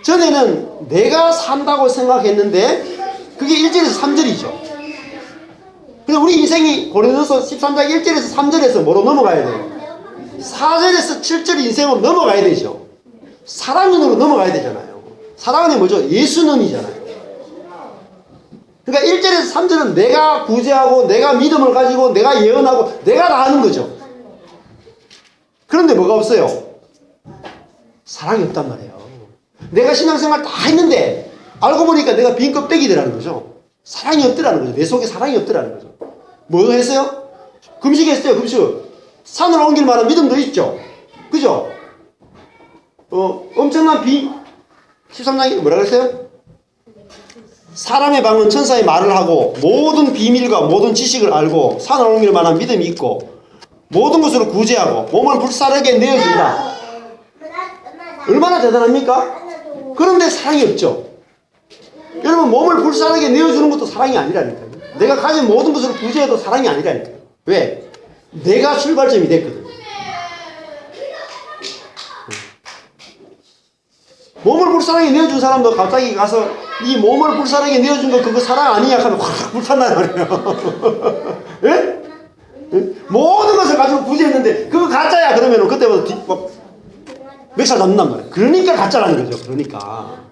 전에는 내가 산다고 생각했는데 그게 1절에서 3절이죠. 근데 우리 인생이 고린도서 13장 1절에서 3절에서 뭐로 넘어가야 돼요? 4절에서 7절 인생으로 넘어가야 되죠. 사랑은으로 넘어가야 되잖아요. 사랑은 뭐죠? 예수는이잖아요. 그러니까 1절에서 3절은 내가 구제하고 내가 믿음을 가지고 내가 예언하고 내가 다 하는 거죠. 그런데 뭐가 없어요? 사랑이 없단 말이에요. 내가 신앙생활 다 했는데 알고 보니까 내가 빈 껍데기더라는 거죠. 사랑이 없더라는 거죠. 내 속에 사랑이 없더라는 거죠. 뭐 했어요? 금식했어요. 금식. 산을 옮길 만한 믿음도 있죠. 그죠? 엄청난 13장에 뭐라 그랬어요? 사람의 방은 천사의 말을 하고 모든 비밀과 모든 지식을 알고 산을 옮길 만한 믿음이 있고 모든 것으로 구제하고 몸을 불사르게 내어준다. 얼마나 대단합니까? 그런데 사랑이 없죠. 여러분 몸을 불사르게 내어주는 것도 사랑이 아니라니까요. 내가 가진 모든 것으로 구제해도 사랑이 아니라니까요. 왜? 내가 출발점이 됐거든. 몸을 불사르게 내어준 사람도 갑자기 가서 이 몸을 불사르게 내어준 거 그거 사랑 아니냐 하면 확 불탄단 말이에요. 예? 모든 것을 가지고 구제했는데 그거 가짜야 그러면 그때부터 막 멱살 잡는단 말이에요. 그러니까 가짜라는 거죠. 그러니까.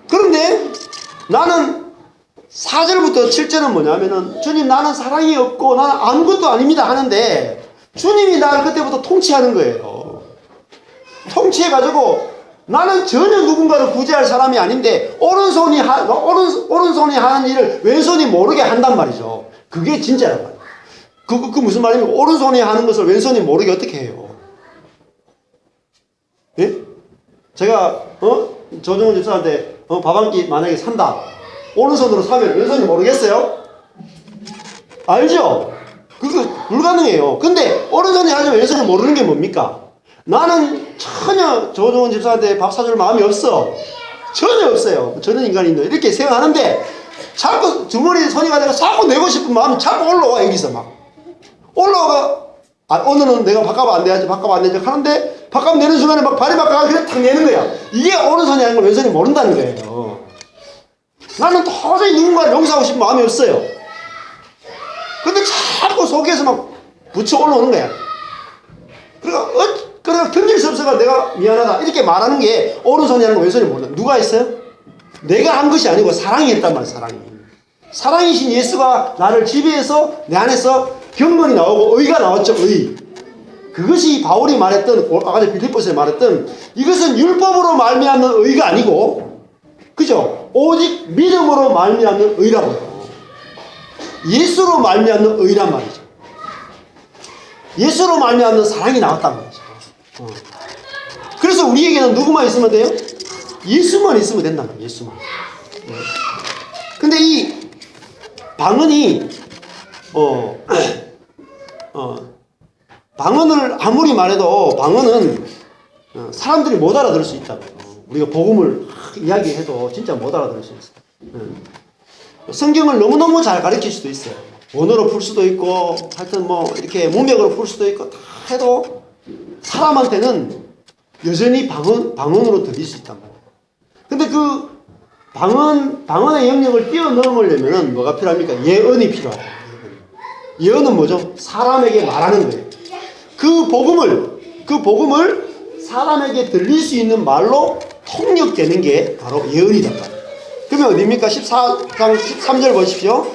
그런데 나는 4절부터 7절은 뭐냐면은 주님 나는 사랑이 없고 나는 아무것도 아닙니다 하는데 주님이 나를 그때부터 통치하는 거예요. 통치해가지고 나는 전혀 누군가를 구제할 사람이 아닌데 오른손이 하는 일을 왼손이 모르게 한단 말이죠. 그게 진짜란 말이에요. 그 무슨 말이냐면 오른손이 하는 것을 왼손이 모르게 어떻게 해요? 예? 제가 조정훈 집사한테 밥 한 끼 만약에 산다. 오른손으로 사면 왼손이 모르겠어요? 알죠? 그거 불가능해요. 근데 오른손이 하지만 왼손이 모르는 게 뭡니까? 나는 전혀 조정훈 집사한테 밥 사줄 마음이 없어. 전혀 없어요. 저는 인간인데 이렇게 생각하는데 자꾸 주머니에 손이 가다가 자꾸 내고 싶은 마음이 자꾸 올라와. 여기서 막 올라가. 오늘은 내가 밥값 안 내야지 하는데 밥값 내는 순간에 막 발이 바꿔가 그냥 탁 내는 거야. 이게 오른손이 하는 걸 왼손이 모른다는 거예요. 나는 도저히 누군가를 용서하고 싶은 마음이 없어요. 근데 자꾸 속에서 막 부쳐 올라오는 거야. 그러니까 견딜 수 없어가 내가 미안하다 이렇게 말하는 게 오른손이 하는 거 왼손이 모른다. 누가 했어요? 내가 한 것이 아니고 사랑이 했단 말이야. 사랑이신 예수가 나를 지배해서 내 안에서 경건이 나오고 의가 나왔죠. 의. 그것이 바울이 말했던 아까 빌립보서에 말했던 이것은 율법으로 말미암는 의가 아니고 그죠? 오직 믿음으로 말미암는 의라고요. 예수로 말미암는 의란 말이죠. 예수로 말미암는 사랑이 나왔단 말이죠. 그래서 우리에게는 누구만 있으면 돼요? 예수만 있으면 된단 말이에요. 예수만. 근데 이 방언이 방언을 아무리 말해도 방언은 사람들이 못 알아들을 수 있다고요. 우리가 복음을 이야기해도 진짜 못 알아들을 수 있어요. 성경을 너무너무 잘 가르칠 수도 있어요. 원어로 풀 수도 있고 하여튼 뭐 이렇게 문맥으로 풀 수도 있고 다 해도 사람한테는 여전히 방언으로 들릴 수 있단 말이에요. 근데 그 방언의 영역을 뛰어넘으려면 뭐가 필요합니까? 예언이 필요하다. 예언은 뭐죠? 사람에게 말하는 거예요. 그 복음을 사람에게 들릴 수 있는 말로 통역되는 게 바로 예언이다. 그러면 어디입니까? 14장 13절 보십시오.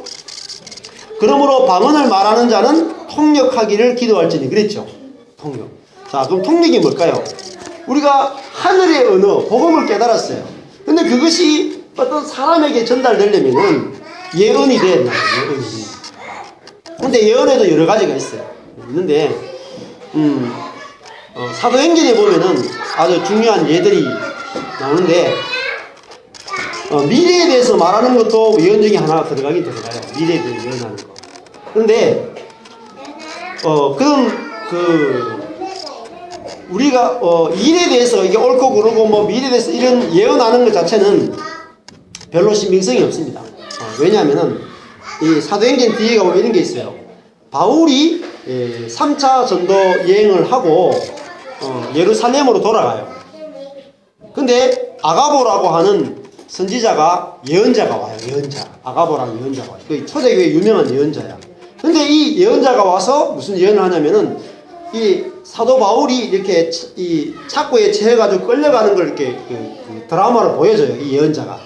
그러므로 방언을 말하는 자는 통역하기를 기도할지니 그랬죠. 통역. 자, 그럼 통역이 뭘까요? 우리가 하늘의 언어, 복음을 깨달았어요. 근데 그것이 어떤 사람에게 전달되려면은 예언이 돼야 된다. 예언이. 근데 예언에도 여러 가지가 있어요. 있는데, 사도행전에 보면은 아주 중요한 예들이 나오는데, 미래에 대해서 말하는 것도 예언 중에 하나 들어가긴 들어가요. 미래에 대해서 예언하는 거. 그런데, 우리가, 일에 대해서 이게 옳고 그르고 뭐 미래에 대해서 이런 예언하는 것 자체는 별로 신빙성이 없습니다. 왜냐하면은, 이 사도행전 뒤에 가보면 이런 게 있어요. 바울이 3차 전도 여행을 하고 예루살렘으로 돌아가요. 근데 아가보라고 하는 선지자가 예언자가 와요. 예언자. 아가보라는 예언자가 와요. 그 초대교회 유명한 예언자야. 근데 이 예언자가 와서 무슨 예언을 하냐면은 이 사도 바울이 이렇게 이 착고에 처해가지고 끌려가는 걸 이렇게 그 드라마로 보여줘요. 이 예언자가.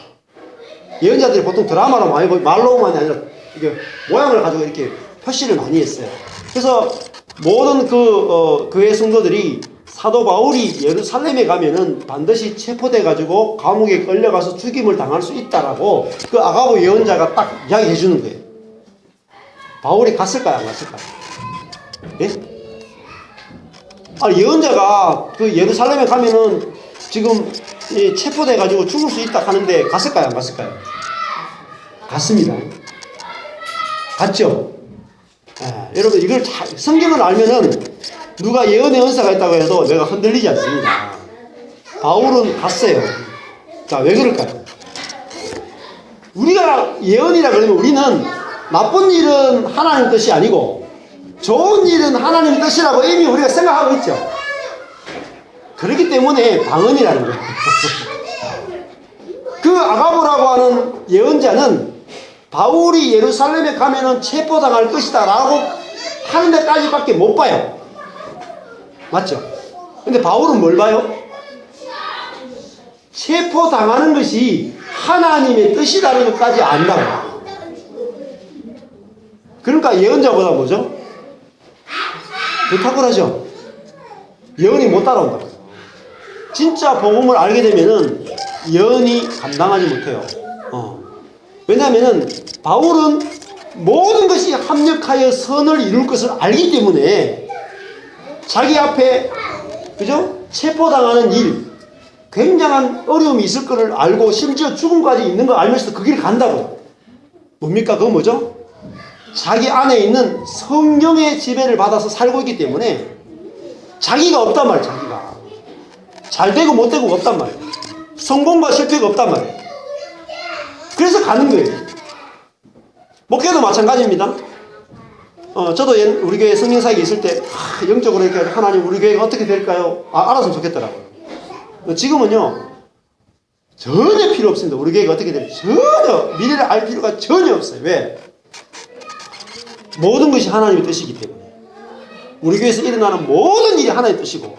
예언자들이 보통 드라마로 많이 말로만이 아니라 이게 모양을 가지고 이렇게 표시를 많이 했어요. 그래서 모든 교회 성도들이 사도 바울이 예루살렘에 가면은 반드시 체포돼 가지고 감옥에 끌려가서 죽임을 당할 수 있다라고 그 아가보 예언자가 딱 이야기해 주는 거예요. 바울이 갔을까요, 안 갔을까요? 예? 아, 예언자가 그 예루살렘에 가면은 지금 체포돼 가지고 죽을 수 있다 하는데 갔을까요, 안 갔을까요? 갔습니다. 갔죠? 예, 여러분 이걸 성경을 알면은 누가 예언의 은사가 있다고 해도 내가 흔들리지 않습니다. 바울은 갔어요. 자, 왜 그럴까요? 우리가 예언이라 그러면 우리는 나쁜 일은 하나님 뜻이 아니고 좋은 일은 하나님 뜻이라고 이미 우리가 생각하고 있죠. 그렇기 때문에 방언이라는 거예요. 그 아가보라고 하는 예언자는 바울이 예루살렘에 가면은 체포당할 것이다 라고 하는 데까지밖에 못 봐요. 맞죠? 근데 바울은 뭘 봐요? 체포당하는 것이 하나님의 뜻이라는 것까지 안다고. 그러니까 예언자보다 뭐죠? 더 탁월하죠? 예언이 못 따라온다고. 진짜 복음을 알게 되면은 예언이 감당하지 못해요. 왜냐하면은 바울은 모든 것이 합력하여 선을 이룰 것을 알기 때문에 자기 앞에 그죠? 체포당하는 일, 굉장한 어려움이 있을 것을 알고 심지어 죽음까지 있는 걸 알면서도 그 길을 간다고. 뭡니까? 그건 뭐죠? 자기 안에 있는 성령의 지배를 받아서 살고 있기 때문에 자기가 없단 말이에요. 자기가 잘 되고 못 되고 없단 말이에요. 성공과 실패가 없단 말이에요. 그래서 가는 거예요. 목회도 마찬가지입니다. 저도 우리 교회 성령사역에 있을 때 영적으로 이렇게 하나님 우리 교회가 어떻게 될까요? 알았으면 좋겠더라고요. 지금은요 전혀 필요 없습니다. 우리 교회가 어떻게 될지 전혀 미래를 알 필요가 전혀 없어요. 왜? 모든 것이 하나님의 뜻이기 때문에 우리 교회에서 일어나는 모든 일이 하나님의 뜻이고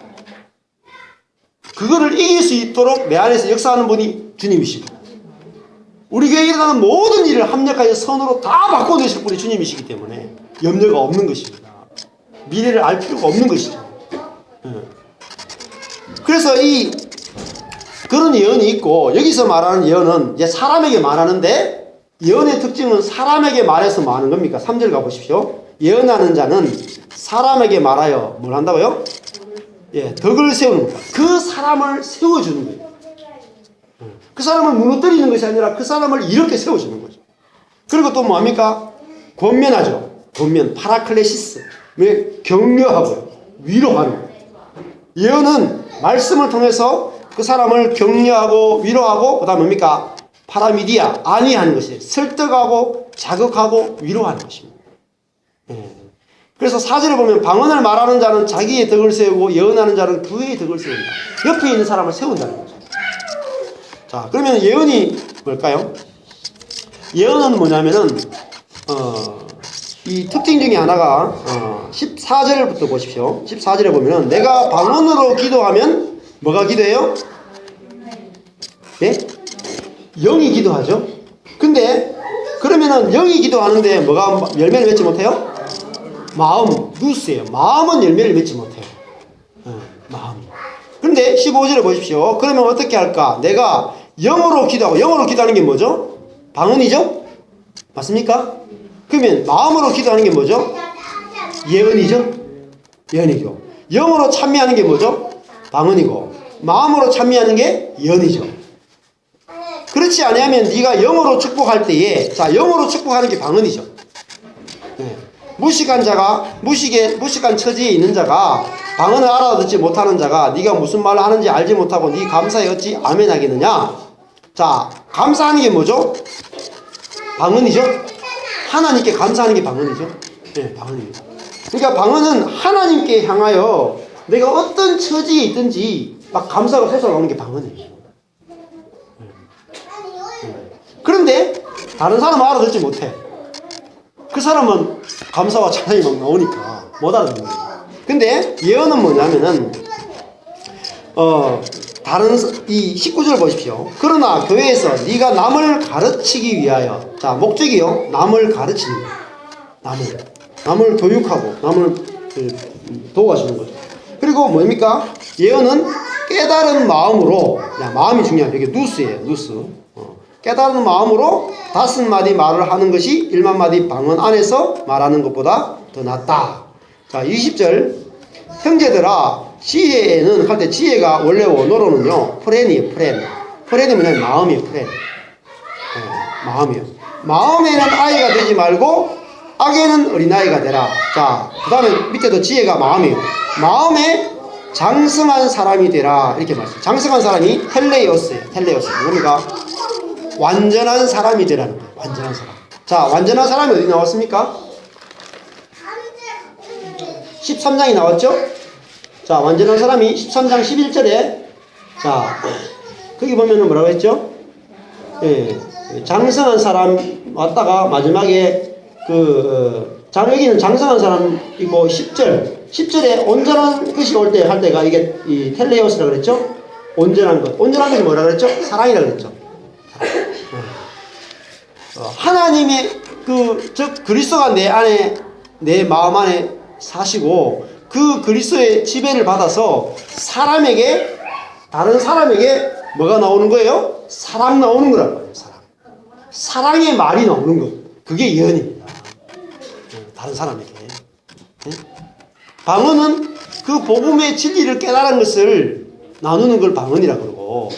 그거를 이길 수 있도록 내 안에서 역사하는 분이 주님이시고 우리 교회에 일어나는 모든 일을 합력하여 선으로 다 바꿔내실 분이 주님이시기 때문에 염려가 없는 것입니다. 미래를 알 필요가 없는 것이죠. 그래서 그런 예언이 있고 여기서 말하는 예언은 이제 사람에게 말하는데 예언의 특징은 사람에게 말해서 뭐 하는 겁니까? 3절 가보십시오. 예언하는 자는 사람에게 말하여 뭘 한다고요? 예, 덕을 세우는 겁니다. 그 사람을 세워주는 거예요. 그 사람을 무너뜨리는 것이 아니라 그 사람을 이렇게 세워주는 거죠. 그리고 또 뭡니까? 권면하죠. 권면, 파라클레시스. 왜? 격려하고요. 위로하는 거예요. 예언은 말씀을 통해서 그 사람을 격려하고 위로하고 그 다음 뭡니까? 파라미디아, 안위하는 것이에요. 설득하고 자극하고 위로하는 것입니다. 그래서 4절에 보면 방언을 말하는 자는 자기의 덕을 세우고 예언하는 자는 그의 덕을 세운다. 옆에 있는 사람을 세운다는 거죠. 자, 그러면 예언이 뭘까요? 예언은 뭐냐면은 이 특징 중에 하나가 14절부터 보십시오. 14절에 보면은 내가 방언으로 기도하면 뭐가 기도해요? 예? 영이 기도하죠. 근데 그러면은 영이 기도하는데 뭐가 열매를 맺지 못해요? 마음, 누스예요. 마음은 열매를 맺지 못해요. 마음. 그런데 15절에 보십시오. 그러면 어떻게 할까? 내가 영어로 기도하고, 영어로 기도하는 게 뭐죠? 방언이죠? 맞습니까? 그러면 마음으로 기도하는 게 뭐죠? 예언이죠? 예언이죠. 영어로 찬미하는 게 뭐죠? 방언이고, 마음으로 찬미하는 게 예언이죠. 그렇지 않으면 네가 영어로 축복할 때에, 자, 영어로 축복하는 게 방언이죠. 네. 무식한 자가, 무식한 처지에 있는 자가, 방언을 알아듣지 못하는 자가 네가 무슨 말을 하는지 알지 못하고 네 감사에 어찌 아멘 하겠느냐? 자, 감사하는 게 뭐죠? 방언이죠? 하나님께 감사하는 게 방언이죠? 네, 방언입니다. 그러니까 방언은 하나님께 향하여 내가 어떤 처지에 있든지 막 감사가 솟아나오는 게 방언이에요. 그런데 다른 사람은 알아듣지 못해. 그 사람은 감사와 찬양이 막 나오니까 못 알아듣는 거예요. 근데 예언은 뭐냐면은 다른 이 19절 보십시오. 그러나 교회에서 네가 남을 가르치기 위하여, 자 목적이요, 남을 가르치는 거예요. 남을 교육하고 남을 도와주는 거죠. 그리고 뭡니까? 예언은 깨달은 마음으로, 야, 마음이 중요해요. 이게 누스예요. 누스. 깨달은 마음으로 5마디 말을 하는 것이 1만마디 방언 안에서 말하는 것보다 더 낫다. 자 20절, 형제들아 지혜에는 할 때 지혜가 원래 원어로는요 프렌이에요. 프렌이 뭐냐면 마음이에요. 프렌. 마음이에요. 마음에는 아이가 되지 말고 악에는 어린아이가 되라. 자 그 다음에 밑에도 지혜가 마음이에요. 마음에 장성한 사람이 되라. 이렇게 말씀. 장성한 사람이 텔레오스예요. 텔레오스. 뭡니까? 완전한 사람이 되라는 거예요. 완전한 사람. 자 완전한 사람이 어디 나왔습니까? 13장이 나왔죠? 자, 완전한 사람이 13장 11절에, 자, 거기 보면은 뭐라고 했죠? 예, 장성한 사람 왔다가 마지막에 여기는 장성한 사람이고 10절에 온전한 것이 올 때 할 때가 이게 이 텔레오스라고 그랬죠? 온전한 것. 온전한 것이 뭐라고 그랬죠? 사랑이라고 그랬죠? 하나님의 즉 그리스도가 내 안에, 내 마음 안에 사시고 그 그리스도의 지배를 받아서 다른 사람에게 뭐가 나오는 거예요? 사랑 나오는 거란 말이에요. 사랑의 말이 나오는 거. 그게 예언입니다. 다른 사람에게. 방언은 그 복음의 진리를 깨달은 것을 나누는 걸 방언이라고 그러고,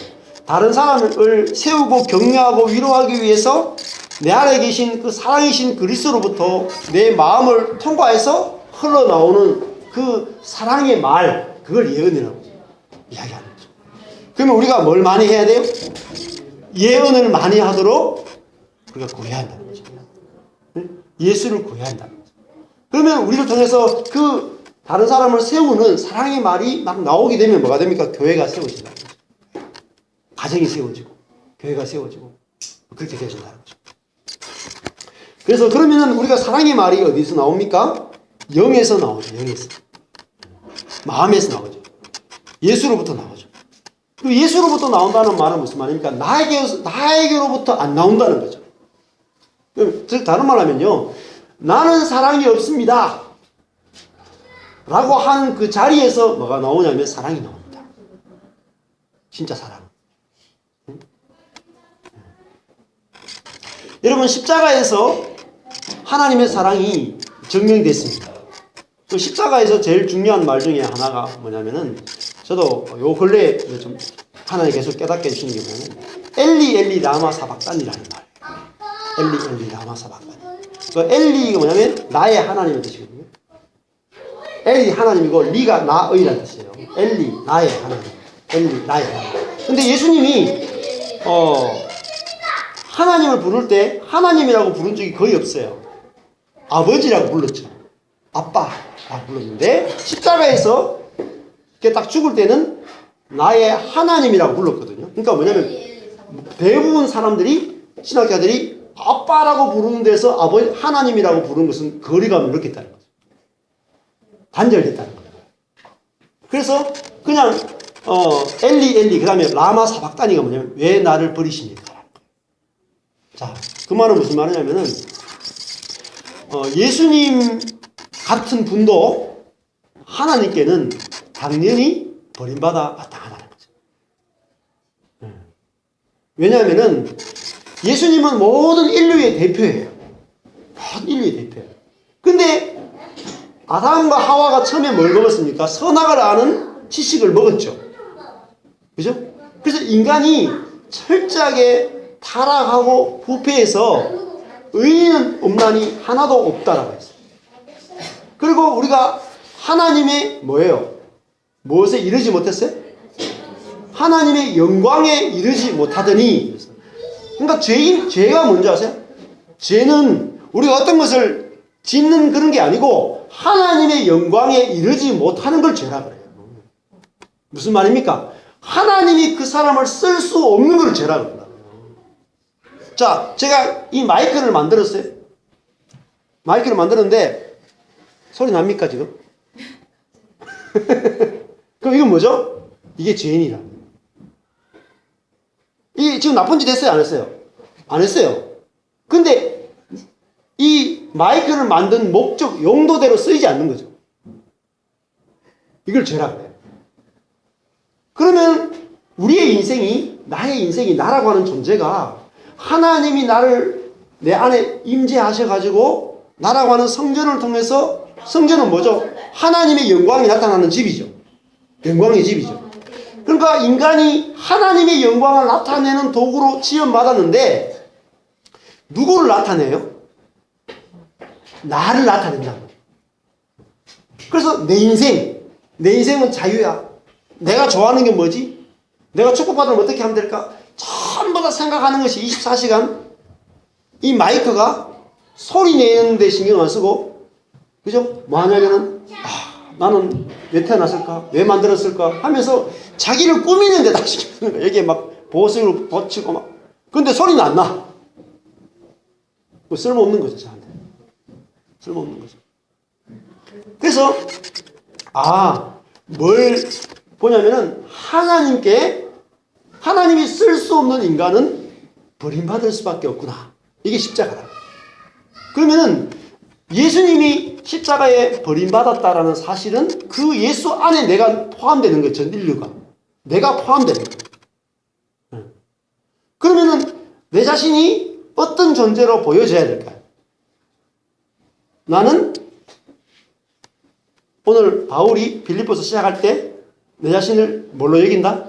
다른 사람을 세우고 격려하고 위로하기 위해서 내 안에 계신 그 사랑이신 그리스도로부터 내 마음을 통과해서 흘러나오는 그 사랑의 말, 그걸 예언이라고 이야기하는 거죠. 그러면 우리가 뭘 많이 해야 돼요? 예언을 많이 하도록 우리가 구해야 한다는 거죠. 예수를 구해야 한다는 거죠. 그러면 우리를 통해서 그 다른 사람을 세우는 사랑의 말이 막 나오게 되면 뭐가 됩니까? 교회가 세워진다는 거죠. 가정이 세워지고 교회가 세워지고 그렇게 되어진다는 거죠. 그래서 그러면은 우리가 사랑의 말이 어디서 나옵니까? 영에서 나오죠. 영에서. 마음에서 나오죠. 예수로부터 나오죠. 그 예수로부터 나온다는 말은 무슨 말입니까? 나에게로부터 안 나온다는 거죠. 즉 다른 말 하면요, 나는 사랑이 없습니다 라고 하는 그 자리에서 뭐가 나오냐면 사랑이 나옵니다. 진짜 사랑. 여러분, 십자가에서 하나님의 사랑이 증명됐습니다. 그 십자가에서 제일 중요한 말 중에 하나가 뭐냐면은, 저도 요 근래에 좀 하나님 계속 깨닫게 해주시는 게 뭐냐면, 엘리 엘리 라마 사박단이라는 말이에요. 엘리 엘리 라마 사박단. 그 엘리가 뭐냐면 나의 하나님의 뜻이거든요. 엘리 하나님이고 리가 나의라는 뜻이에요. 엘리 나의 하나님. 엘리 나의 하나님. 근데 예수님이 하나님을 부를 때 하나님이라고 부른 적이 거의 없어요. 아버지라고 불렀죠. 아빠라고 불렀는데 십자가에서 이렇게 딱 죽을 때는 나의 하나님이라고 불렀거든요. 그러니까 뭐냐면 대부분 사람들이, 신학자들이 아빠라고 부르는 데서 아버지 하나님이라고 부르는 것은 거리감을 느꼈다는 거죠. 단절됐다는 거예요. 그래서 그냥 엘리 엘리 그 다음에 라마 사박단이가 뭐냐면 왜 나를 버리십니까? 자, 그 말은 무슨 말이냐면은 예수님 같은 분도 하나님께는 당연히 버림받아 마땅하다는 거죠. 왜냐하면은 예수님은 모든 인류의 대표예요. 모든 인류의 대표예요. 근데 아담과 하와가 처음에 뭘 먹었습니까? 선악을 아는 지식을 먹었죠. 그죠? 그래서 인간이 철저하게 타락하고 부패해서 의인은 없나니 하나도 없다라고 했어요. 그리고 우리가 하나님의 뭐예요? 무엇에 이르지 못했어요? 하나님의 영광에 이르지 못하더니. 그러니까 죄가 뭔지 아세요? 죄는 우리가 어떤 것을 짓는 그런 게 아니고 하나님의 영광에 이르지 못하는 걸 죄라 그래요. 무슨 말입니까? 하나님이 그 사람을 쓸 수 없는 걸 죄라 그래요. 자, 제가 이 마이크를 만들었어요. 마이크를 만들었는데 소리 납니까 지금? 그럼 이건 뭐죠? 이게 죄인이라. 이 지금 나쁜 짓 했어요, 안 했어요? 안 했어요. 근데 이 마이크를 만든 목적 용도대로 쓰이지 않는 거죠. 이걸 죄라 그래요. 그러면 우리의 인생이, 나의 인생이, 나라고 하는 존재가 하나님이 나를 내 안에 임재하셔가지고 나라고 하는 성전을 통해서, 성전은 뭐죠? 하나님의 영광이 나타나는 집이죠. 영광의 집이죠. 그러니까 인간이 하나님의 영광을 나타내는 도구로 지음받았는데 누구를 나타내요? 나를 나타낸다. 그래서 내 인생은 자유야. 내가 좋아하는 게 뭐지? 내가 축복받으면 어떻게 하면 될까? 전부 다 생각하는 것이 24시간 이 마이크가 소리 내는 데 신경 안 쓰고, 그죠? 뭐 하냐면은 나는 왜 태어났을까? 왜 만들었을까? 하면서 자기를 꾸미는 데다 신경 쓰는 거야. 여기에 막 보석을 붙이고 막. 근데 소리는 안 나. 뭐 쓸모없는 거죠, 저한테. 쓸모없는 거죠. 그래서 뭘 보냐면은 하나님이 쓸 수 없는 인간은 버림받을 수밖에 없구나. 이게 십자가라. 그러면은 예수님이 십자가에 버림받았다라는 사실은 그 예수 안에 내가 포함되는 거예요. 전 인류가. 내가 포함되는 거예요. 그러면은 내 자신이 어떤 존재로 보여져야 될까요? 나는 오늘 바울이 빌립보서 시작할 때 내 자신을 뭘로 여긴다?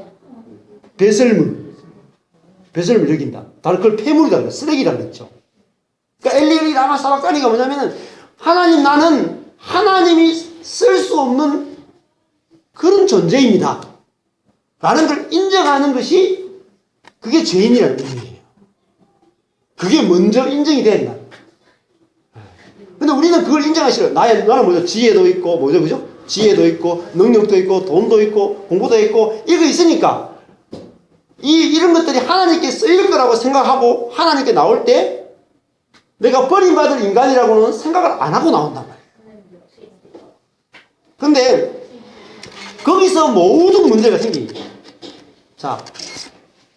배설물. 배설물 여긴다. 다른 그걸 폐물이다 그래. 쓰레기라고 그랬죠. 그러니까 엘리 라마 사박다니가 뭐냐면은 나는 하나님이 쓸 수 없는 그런 존재입니다. 라는 걸 인정하는 것이 그게 죄인이라는 의미예요. 그게 먼저 인정이 돼야 된다. 근데 우리는 그걸 인정하기 싫어요. 나는 뭐죠? 지혜도 있고, 뭐죠? 그죠? 지혜도 있고, 능력도 있고, 돈도 있고, 공부도 있고, 이거 있으니까, 이런 것들이 하나님께 쓰일 거라고 생각하고, 하나님께 나올 때, 내가 버림받을 인간이라고는 생각을 안 하고 나온단 말이에요. 근데, 거기서 모든 문제가 생깁니다. 자,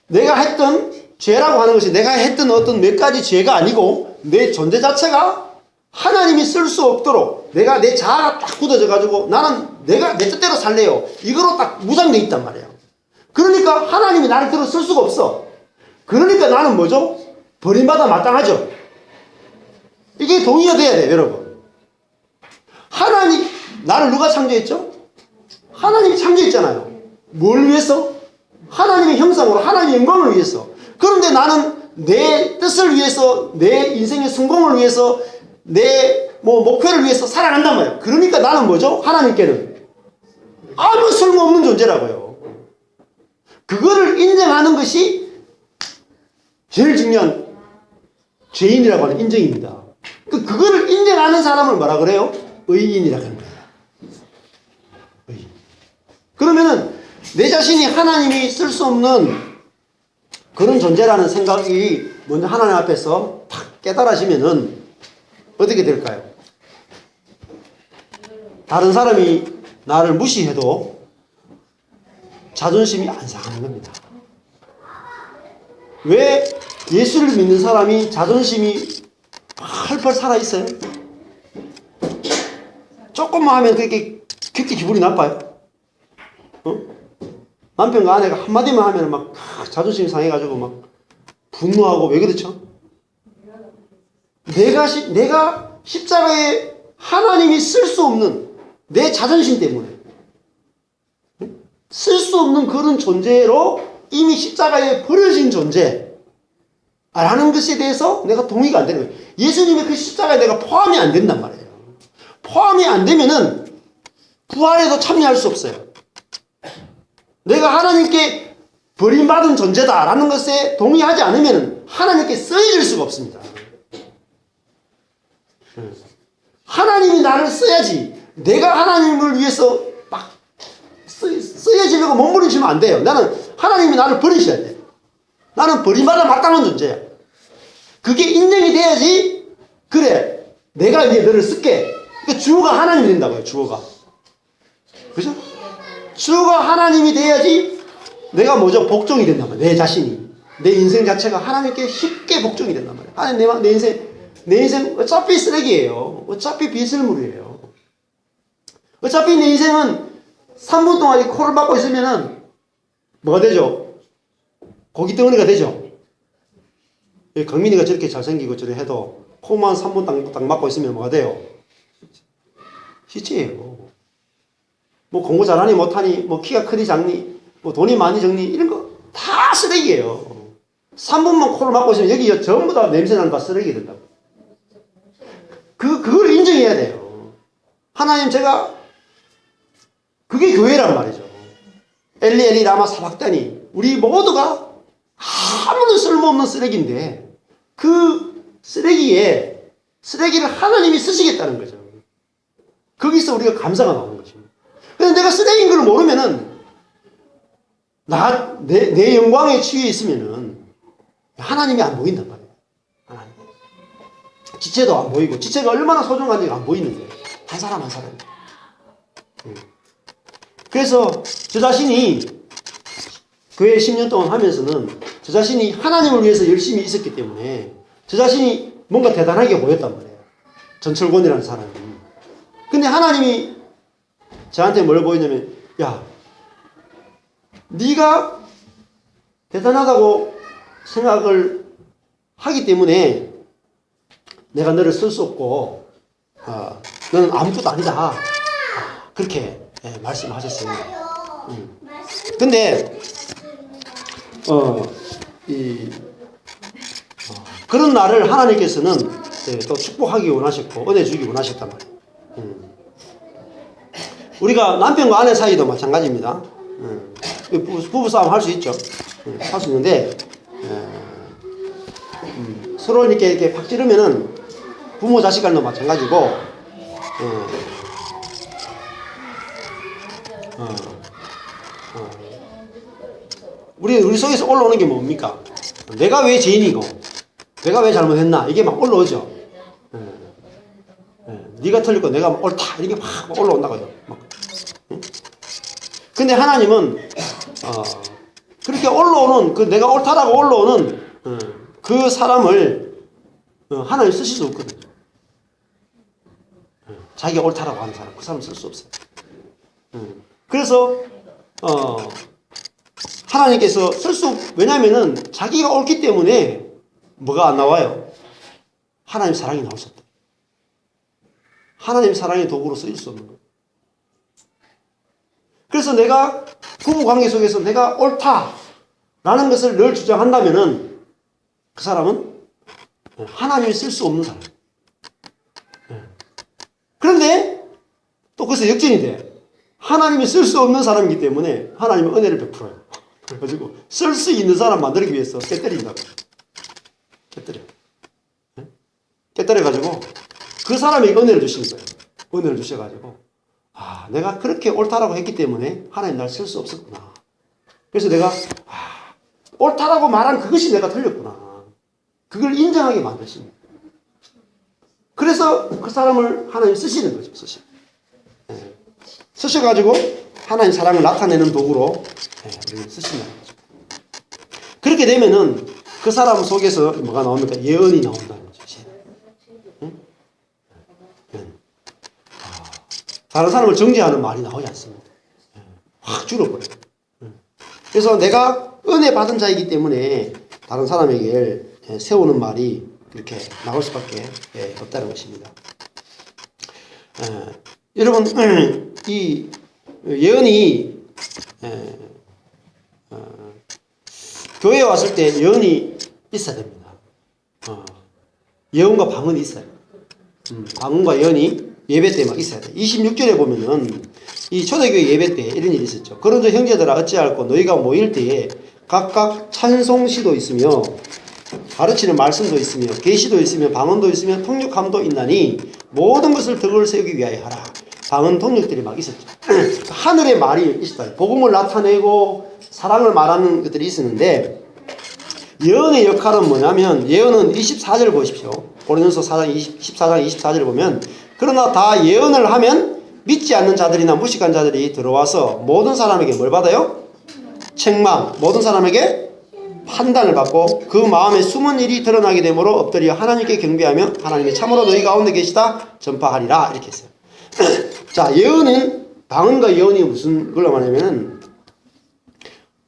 내가 했던 죄라고 하는 것이 내가 했던 어떤 몇 가지 죄가 아니고, 내 존재 자체가 하나님이 쓸 수 없도록 내가 내 자아가 딱 굳어져가지고 나는 내가 내 뜻대로 살래요. 이거로 딱 무장돼 있단 말이에요. 그러니까 하나님이 나를 들어 쓸 수가 없어. 그러니까 나는 뭐죠? 버림받아 마땅하죠. 이게 동의가 돼야 돼요, 여러분. 나를 누가 창조했죠? 하나님이 창조했잖아요. 뭘 위해서? 하나님의 형상으로, 하나님의 영광을 위해서. 그런데 나는 내 뜻을 위해서, 내 인생의 성공을 위해서, 내 목표를 위해서 살아간단 말이에요. 그러니까 나는 뭐죠? 하나님께는 아무 쓸모없는 존재라고요. 그거를 인정하는 것이 제일 중요한 죄인이라고 하는 인정입니다. 그거를 인정하는 사람을 뭐라 그래요? 의인이라고 하는 거예요. 의인. 그러면은 내 자신이 하나님이 쓸 수 없는 그런 존재라는 생각이 먼저 하나님 앞에서 탁 깨달아지면은 어떻게 될까요? 다른 사람이 나를 무시해도 자존심이 안 상하는 겁니다. 왜 예수를 믿는 사람이 자존심이 펄펄 살아있어요? 조금만 하면 그렇게 기분이 나빠요? 남편과 아내가 한마디만 하면 막 자존심이 상해가지고 막 분노하고 왜 그렇죠? 내가 십자가에 하나님이 쓸 수 없는 내 자존심 때문에 쓸 수 없는 그런 존재로 이미 십자가에 버려진 존재라는 것에 대해서 내가 동의가 안 되는 거예요. 예수님의 그 십자가에 내가 포함이 안 된단 말이에요. 포함이 안 되면은 부활에도 참여할 수 없어요. 내가 하나님께 버림받은 존재다라는 것에 동의하지 않으면 하나님께 쓰여질 수가 없습니다. 하나님이 나를 써야지. 내가 하나님을 위해서 막 쓰여지려고 몸부림치면 안 돼요. 나는 하나님이 나를 버리셔야 돼. 나는 버림받아 마땅한 존재야. 그게 인정이 돼야지, 그래, 내가 이제 너를 쓸게. 그러니까 주어가 하나님이 된다고요, 주어가. 그죠? 주어가 하나님이 돼야지 내가 뭐죠? 복종이 된단 말이에요. 내 자신이. 내 인생 자체가 하나님께 쉽게 복종이 된단 말이에요. 하나님, 내 인생 어차피 쓰레기예요. 어차피 비슬물이에요. 어차피 내 인생은 3분 동안 이 코를 막고 있으면은 뭐가 되죠? 고기 덩어리가 되죠? 강민이가 저렇게 잘생기고 저래 해도 코만 3분 딱 막고 있으면 뭐가 돼요? 시체예요. 뭐 공부 잘하니 못하니, 뭐 키가 크니 작니, 뭐 돈이 많이 적니, 이런 거 다 쓰레기예요. 3분만 코를 막고 있으면 여기 전부 다 냄새나는 다 쓰레기 된다고. 그걸 인정해야 돼요. 하나님, 제가, 그게 교회란 말이죠. 엘리 라마 사박다니. 우리 모두가 아무런 쓸모없는 쓰레기인데, 그 쓰레기를 하나님이 쓰시겠다는 거죠. 거기서 우리가 감사가 나오는 거죠. 근데 내가 쓰레기인 걸 모르면은, 내 영광에 취해 있으면은, 하나님이 안 보인단 말이에요. 하나님. 지체도 안 보이고, 지체가 얼마나 소중한지가 안 보이는데, 한 사람 한 사람. 그래서 저 자신이 교회 10년 동안 하면서는 저 자신이 하나님을 위해서 열심히 있었기 때문에 저 자신이 뭔가 대단하게 보였단 말이에요. 전철권이라는 사람이. 근데 하나님이 저한테 뭘 보이냐면, 야, 네가 대단하다고 생각을 하기 때문에 내가 너를 쓸 수 없고, 너는 아무것도 아니다. 그렇게 말씀하셨습니다. 근데 그런 나를 하나님께서는 또 축복하기 원하셨고 은혜 주기 원하셨단 말이에요. 우리가 남편과 아내 사이도 마찬가지입니다. 부부싸움 할 수 있죠. 할 수 있는데 서로 이렇게 팍 찌르면은 부모 자식 간도 마찬가지고, 우리 속에서 올라오는 게 뭡니까? 내가 왜 죄인이고, 내가 왜 잘못했나, 이게 막 올라오죠. 네가 틀리고 내가 옳다, 이게 막 올라온다고요. 근데 하나님은 그렇게 올라오는, 그 내가 옳다라고 올라오는 그 사람을 하나님 쓰실 수 없거든요. 자기가 옳다라고 하는 사람, 그 사람 쓸 수 없어요. 그래서 하나님께서 왜냐면은 자기가 옳기 때문에 뭐가 안 나와요? 하나님 사랑이 나올 수 없다. 하나님 사랑의 도구로 쓰일 수 없는 거예요. 그래서 내가 부부 관계 속에서 내가 옳다라는 것을 늘 주장한다면은 그 사람은 하나님이 쓸 수 없는 사람. 그런데 또 그것이 역전이 돼. 하나님이 쓸 수 없는 사람이기 때문에 하나님은 은혜를 베풀어요. 그래가지고 쓸 수 있는 사람 만들기 위해서 깨뜨린다고. 깨뜨려가지고 그 사람에게 은혜를 주시는 거예요. 은혜를 주셔가지고, 내가 그렇게 옳다라고 했기 때문에 하나님 날 쓸 수 없었구나. 그래서 내가 옳다라고 말한 그것이 내가 틀렸구나. 그걸 인정하게 만드십니다. 그래서 그 사람을 하나님 쓰시는 거죠. 쓰셔가지고 하나님 사랑을 나타내는 도구로 쓰신다는 거죠. 그렇게 되면은 그 사람 속에서 뭐가 나옵니까? 예언이 나온다는 거죠. 다른 사람을 정죄하는 말이 나오지 않습니다. 확 줄어버려요. 그래서 내가 은혜 받은 자이기 때문에 다른 사람에게 세우는 말이 이렇게 나올 수밖에 없다는 것입니다. 여러분, 이 예언이 교회에 왔을 때 예언이 있어야 됩니다. 예언과 방언이 있어요. 방언과 예언이 예배 때 막 있어야 돼. 26절에 보면은 이 초대교회 예배 때 이런 일이 있었죠. 그런저 형제들아 어찌할꼬 너희가 모일 때에 각각 찬송시도 있으며 가르치는 말씀도 있으며 계시도 있으며 방언도 있으며 통역함도 있나니 모든 것을 덕을 세우기 위하여 하라. 방언 통역들이 막 있었죠. 하늘의 말이 있었다. 복음을 나타내고 사랑을 말하는 것들이 있었는데 예언의 역할은 뭐냐면, 예언은 24절 보십시오. 고린도서 4장 14장 24절 보면, 그러나 다 예언을 하면 믿지 않는 자들이나 무식한 자들이 들어와서 모든 사람에게 뭘 받아요? 책망. 모든 사람에게 판단을 받고 그 마음에 숨은 일이 드러나게 되므로 엎드려 하나님께 경배하며 하나님이 참으로 너희 가운데 계시다 전파하리라. 이렇게 했어요. 자, 예언은, 방언과 예언이 무슨 걸로 말하냐면은,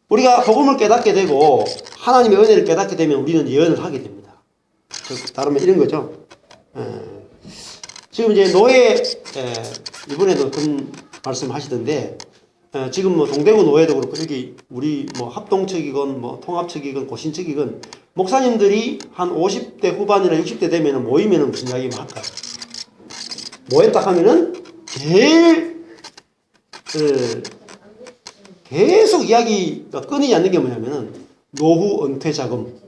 우리가 복음을 깨닫게 되고 하나님의 은혜를 깨닫게 되면 우리는 예언을 하게 됩니다. 다르면 이런 거죠. 지금 이제 노예, 이번에도 그런 말씀 하시던데, 지금 뭐 동대구 노예도 그렇고, 여기 우리 뭐 합동 측이건 뭐 통합 측이건 고신 측이건, 목사님들이 한 50대 후반이나 60대 되면은 모이면은 무슨 이야기만 할까요? 모였다 하면은 제일 계속 이야기가 끊이지 않는 게 뭐냐면은 노후 은퇴 자금.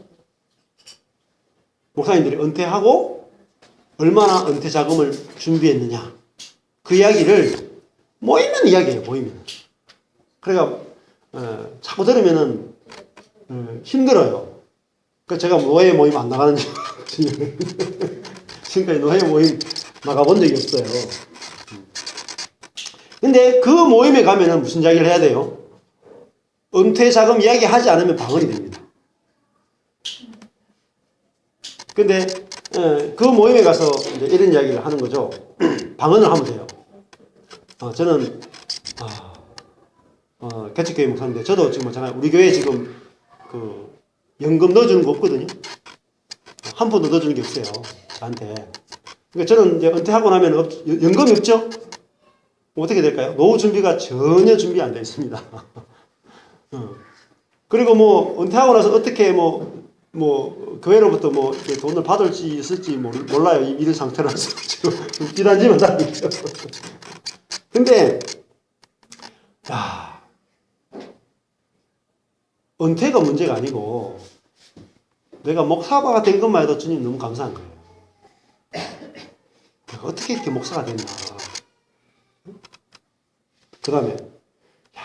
목사님들이 은퇴하고 얼마나 은퇴 자금을 준비했느냐. 그 이야기를 모이면 이야기해요. 모이면. 그러니까 자꾸 들으면은 힘들어요. 그래서 제가 노예 모임 안 나가는 지금까지 노예 모임 나가본 적이 없어요. 근데 그 모임에 가면은 무슨 이야기를 해야 돼요? 은퇴 자금 이야기 하지 않으면 방언이 됩니다. 근데 그 모임에 가서 이제 이런 이야기를 하는 거죠. 방언을 하면 돼요. 저는 개척교회 목사인데, 저도 지금 잠깐 우리 교회에 지금 그 연금 넣어주는 거 없거든요. 한 푼도 넣어주는 게 없어요, 저한테. 그러니까 저는 이제 은퇴하고 나면 연금이 없죠. 어떻게 될까요? 노후 준비가 전혀 준비 안 되어 있습니다. 그리고 뭐 은퇴하고 나서 어떻게 뭐 교회로부터 뭐 돈을 받을지 있을지 몰라요. 이런 상태라서 지금 비단지만 다니죠. 근데 은퇴가 문제가 아니고, 내가 목사가 된 것만 해도 주님 너무 감사한 거예요. 내가 어떻게 이렇게 목사가 됐나. 그 다음에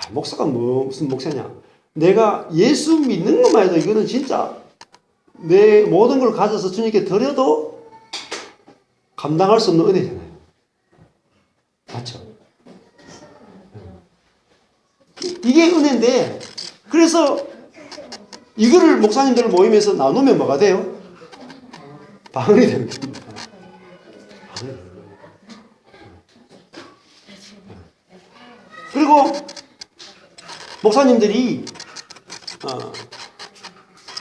목사가 무슨 목사냐. 내가 예수 믿는 것만 해도 이거는 진짜 내 모든 걸 가져서 주님께 드려도 감당할 수 없는 은혜잖아요. 맞죠? 이게 은혜인데, 그래서 이거를 목사님들 모임에서 나누면 뭐가 돼요? 방언이 되는 겁니다. 그리고 목사님들이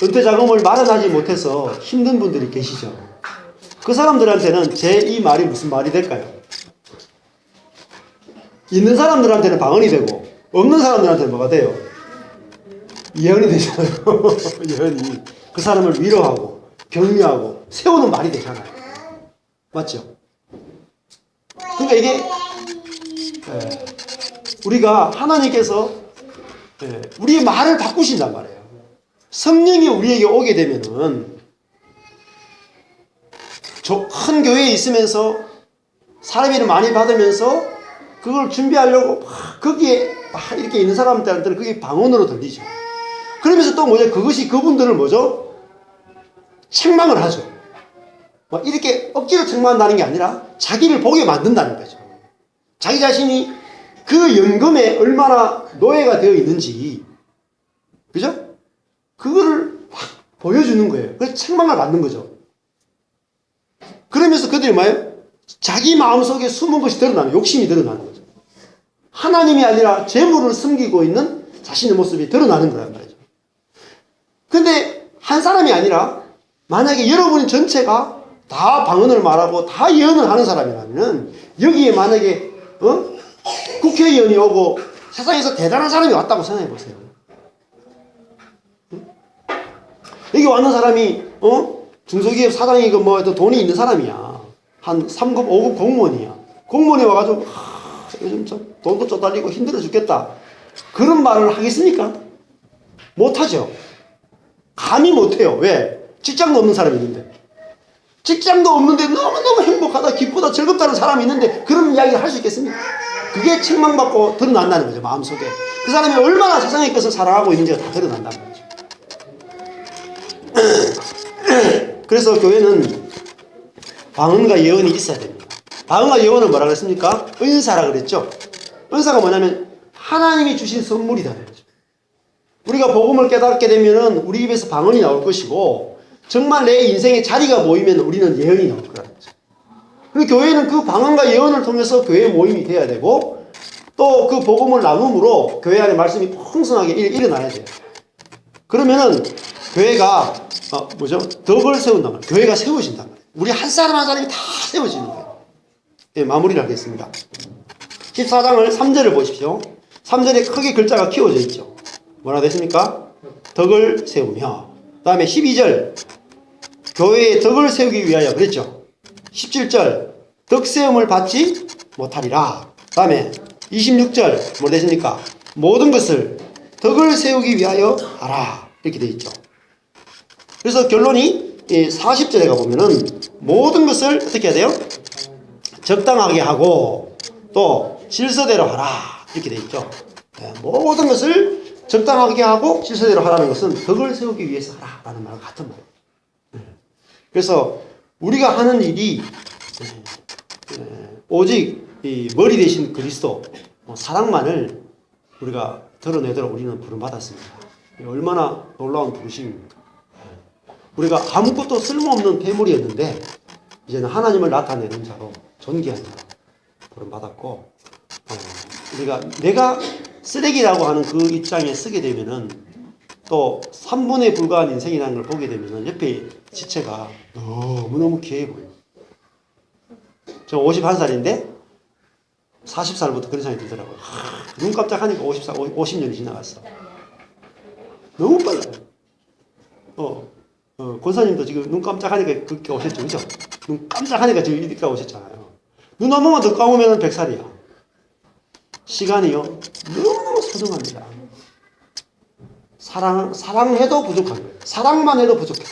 은퇴 자금을 마련하지 못해서 힘든 분들이 계시죠. 그 사람들한테는 제 이 말이 무슨 말이 될까요? 있는 사람들한테는 방언이 되고 없는 사람들한테는 뭐가 돼요? 예언이 되잖아요. 예언이 그 사람을 위로하고 격려하고 세우는 말이 되잖아요. 맞죠? 그러니까 이게 우리가 하나님께서 우리의 말을 바꾸신단 말이에요. 성령이 우리에게 오게 되면은, 큰 교회에 있으면서 사람 일을 많이 받으면서 그걸 준비하려고 거기에 이렇게 있는 사람들한테는 그게 방언으로 들리죠. 그러면서 또 뭐죠? 그것이 그분들을 뭐죠? 책망을 하죠. 이렇게 억지로 책망한다는 게 아니라 자기를 보게 만든다는 거죠. 자기 자신이 그 연금에 얼마나 노예가 되어 있는지, 그죠? 그거를 보여주는 거예요. 그래서 책망을 받는 거죠. 그러면서 그들이 뭐예요? 자기 마음속에 숨은 것이 드러나는, 욕심이 드러나는 거죠. 하나님이 아니라 재물을 숨기고 있는 자신의 모습이 드러나는 거란 말이죠. 근데 한 사람이 아니라, 만약에 여러분 전체가 다 방언을 말하고 다 예언을 하는 사람이라면, 여기에 만약에 국회의원이 오고 세상에서 대단한 사람이 왔다고 생각해 보세요. 여기 왔는 사람이 중소기업 사장이고 뭐 돈이 있는 사람이야. 한 3급, 5급 공무원이야. 공무원이 와가지고 요즘 좀 돈도 쪼달리고 힘들어 죽겠다. 그런 말을 하겠습니까? 못하죠. 감히 못해요. 왜? 직장도 없는 사람이 있는데. 직장도 없는데 너무너무 행복하다, 기쁘다, 즐겁다는 사람이 있는데 그런 이야기를 할 수 있겠습니까? 그게 책망받고 드러난다는 거죠. 마음속에. 그 사람이 얼마나 세상의 것을 사랑하고 있는지가 다 드러난다는 거죠. 그래서 교회는 방언과 예언이 있어야 됩니다. 방언과 예언은 뭐라 그랬습니까? 은사라 그랬죠. 은사가 뭐냐면 하나님이 주신 선물이다 그랬죠. 우리가 복음을 깨닫게 되면은 우리 입에서 방언이 나올 것이고, 정말 내 인생에 자리가 모이면 우리는 예언이 나올 거라는 거죠. 그리고 교회는 그 방언과 예언을 통해서 교회 모임이 돼야 되고, 또 그 복음을 나눔으로 교회 안에 말씀이 풍성하게 일어나야 돼요. 그러면은 교회가 덕을 세운단 말이에요. 교회가 세워진단 말이에요. 우리 한 사람 한 사람이 다 세워지는 거예요. 네, 마무리를 하겠습니다. 14장을 3절을 보십시오. 3절에 크게 글자가 키워져 있죠. 뭐라 됐습니까? 덕을 세우며. 그 다음에 12절 교회의 덕을 세우기 위하여 그랬죠. 17절 덕세움을 받지 못하리라. 그 다음에 26절 뭐라 됐습니까? 모든 것을 덕을 세우기 위하여 하라. 이렇게 되어 있죠. 그래서 결론이 40절에 가보면은 모든 것을 어떻게 해야 돼요? 적당하게 하고 또 질서대로 하라. 이렇게 되어 있죠. 모든 것을 적당하게 하고 질서대로 하라는 것은 덕을 세우기 위해서 하라라는 말과 같은 말이에요. 그래서 우리가 하는 일이 오직 이 머리 대신 그리스도 사랑만을 우리가 드러내도록 우리는 부름받았습니다. 얼마나 놀라운 부르심입니까? 우리가 아무것도 쓸모없는 폐물이었는데 이제는 하나님을 나타내는 자로 존귀한 자로 부름받았고, 우리가 내가 쓰레기라고 하는 그 입장에 쓰게 되면은 또 3분에 불과한 인생이라는 걸 보게 되면은 옆에 지체가 너무너무 귀해 보여요. 저 51살인데 40살부터 그런 생각이 들더라고요. 눈 깜짝하니까 50년이 지나갔어. 너무 빨라요. 권사님도 지금 눈 깜짝하니까 그렇게 오셨죠, 그죠? 눈 깜짝하니까 지금 이렇게 오셨잖아요. 눈 한 번만 더 감으면 100살이야. 시간이요, 너무너무 소중합니다. 사랑해도 부족한 거예요. 사랑만 해도 부족해.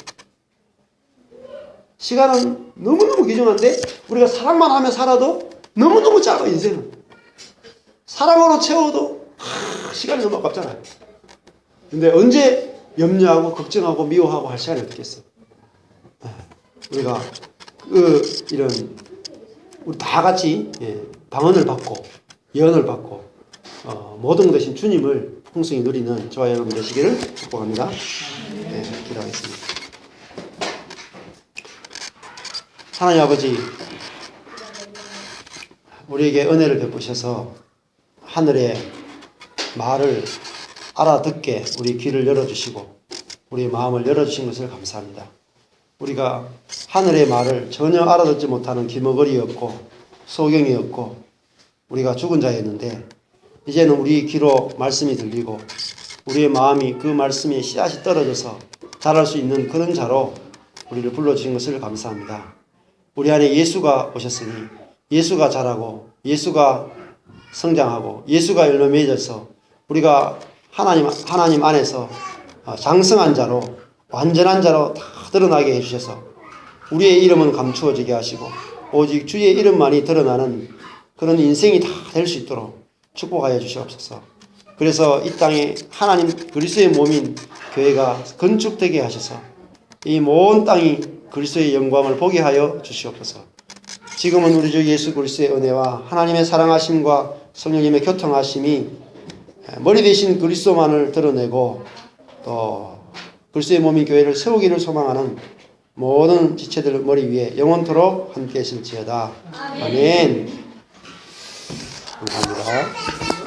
시간은 너무너무 귀중한데, 우리가 사랑만 하며 살아도 너무너무 작아, 인생은. 사랑으로 채워도 시간이 너무 아깝잖아요. 근데 언제 염려하고 걱정하고 미워하고 할 시간이 없겠어. 우리가 이런 우리 다 같이 방언을 받고 예언을 받고 모든 것 대신 주님을 풍성히 누리는 저와 여러분 되시기를 축복합니다. 기도하겠습니다. 하나님 아버지, 우리에게 은혜를 베푸셔서 하늘의 말을 알아듣게 우리 귀를 열어주시고 우리의 마음을 열어주신 것을 감사합니다. 우리가 하늘의 말을 전혀 알아듣지 못하는 기머거리였고 소경이었고 우리가 죽은 자였는데, 이제는 우리 귀로 말씀이 들리고 우리의 마음이 그 말씀에 씨앗이 떨어져서 자랄 수 있는 그런 자로 우리를 불러주신 것을 감사합니다. 우리 안에 예수가 오셨으니 예수가 자라고 예수가 성장하고 예수가 열매 맺어서 우리가 하나님 안에서 장성한 자로 완전한 자로 다 드러나게 해주셔서 우리의 이름은 감추어지게 하시고 오직 주의 이름만이 드러나는 그런 인생이 다 될 수 있도록 축복하여 주시옵소서. 그래서 이 땅에 하나님 그리스도의 몸인 교회가 건축되게 하셔서 이 모든 땅이 그리스도의 영광을 보게 하여 주시옵소서. 지금은 우리 주 예수 그리스도의 은혜와 하나님의 사랑하심과 성령님의 교통하심이 머리 대신 그리스도만을 드러내고 또 그리스도의 몸인 교회를 세우기를 소망하는 모든 지체들 머리 위에 영원토록 함께 하실지어다. 아멘. 감사합니다.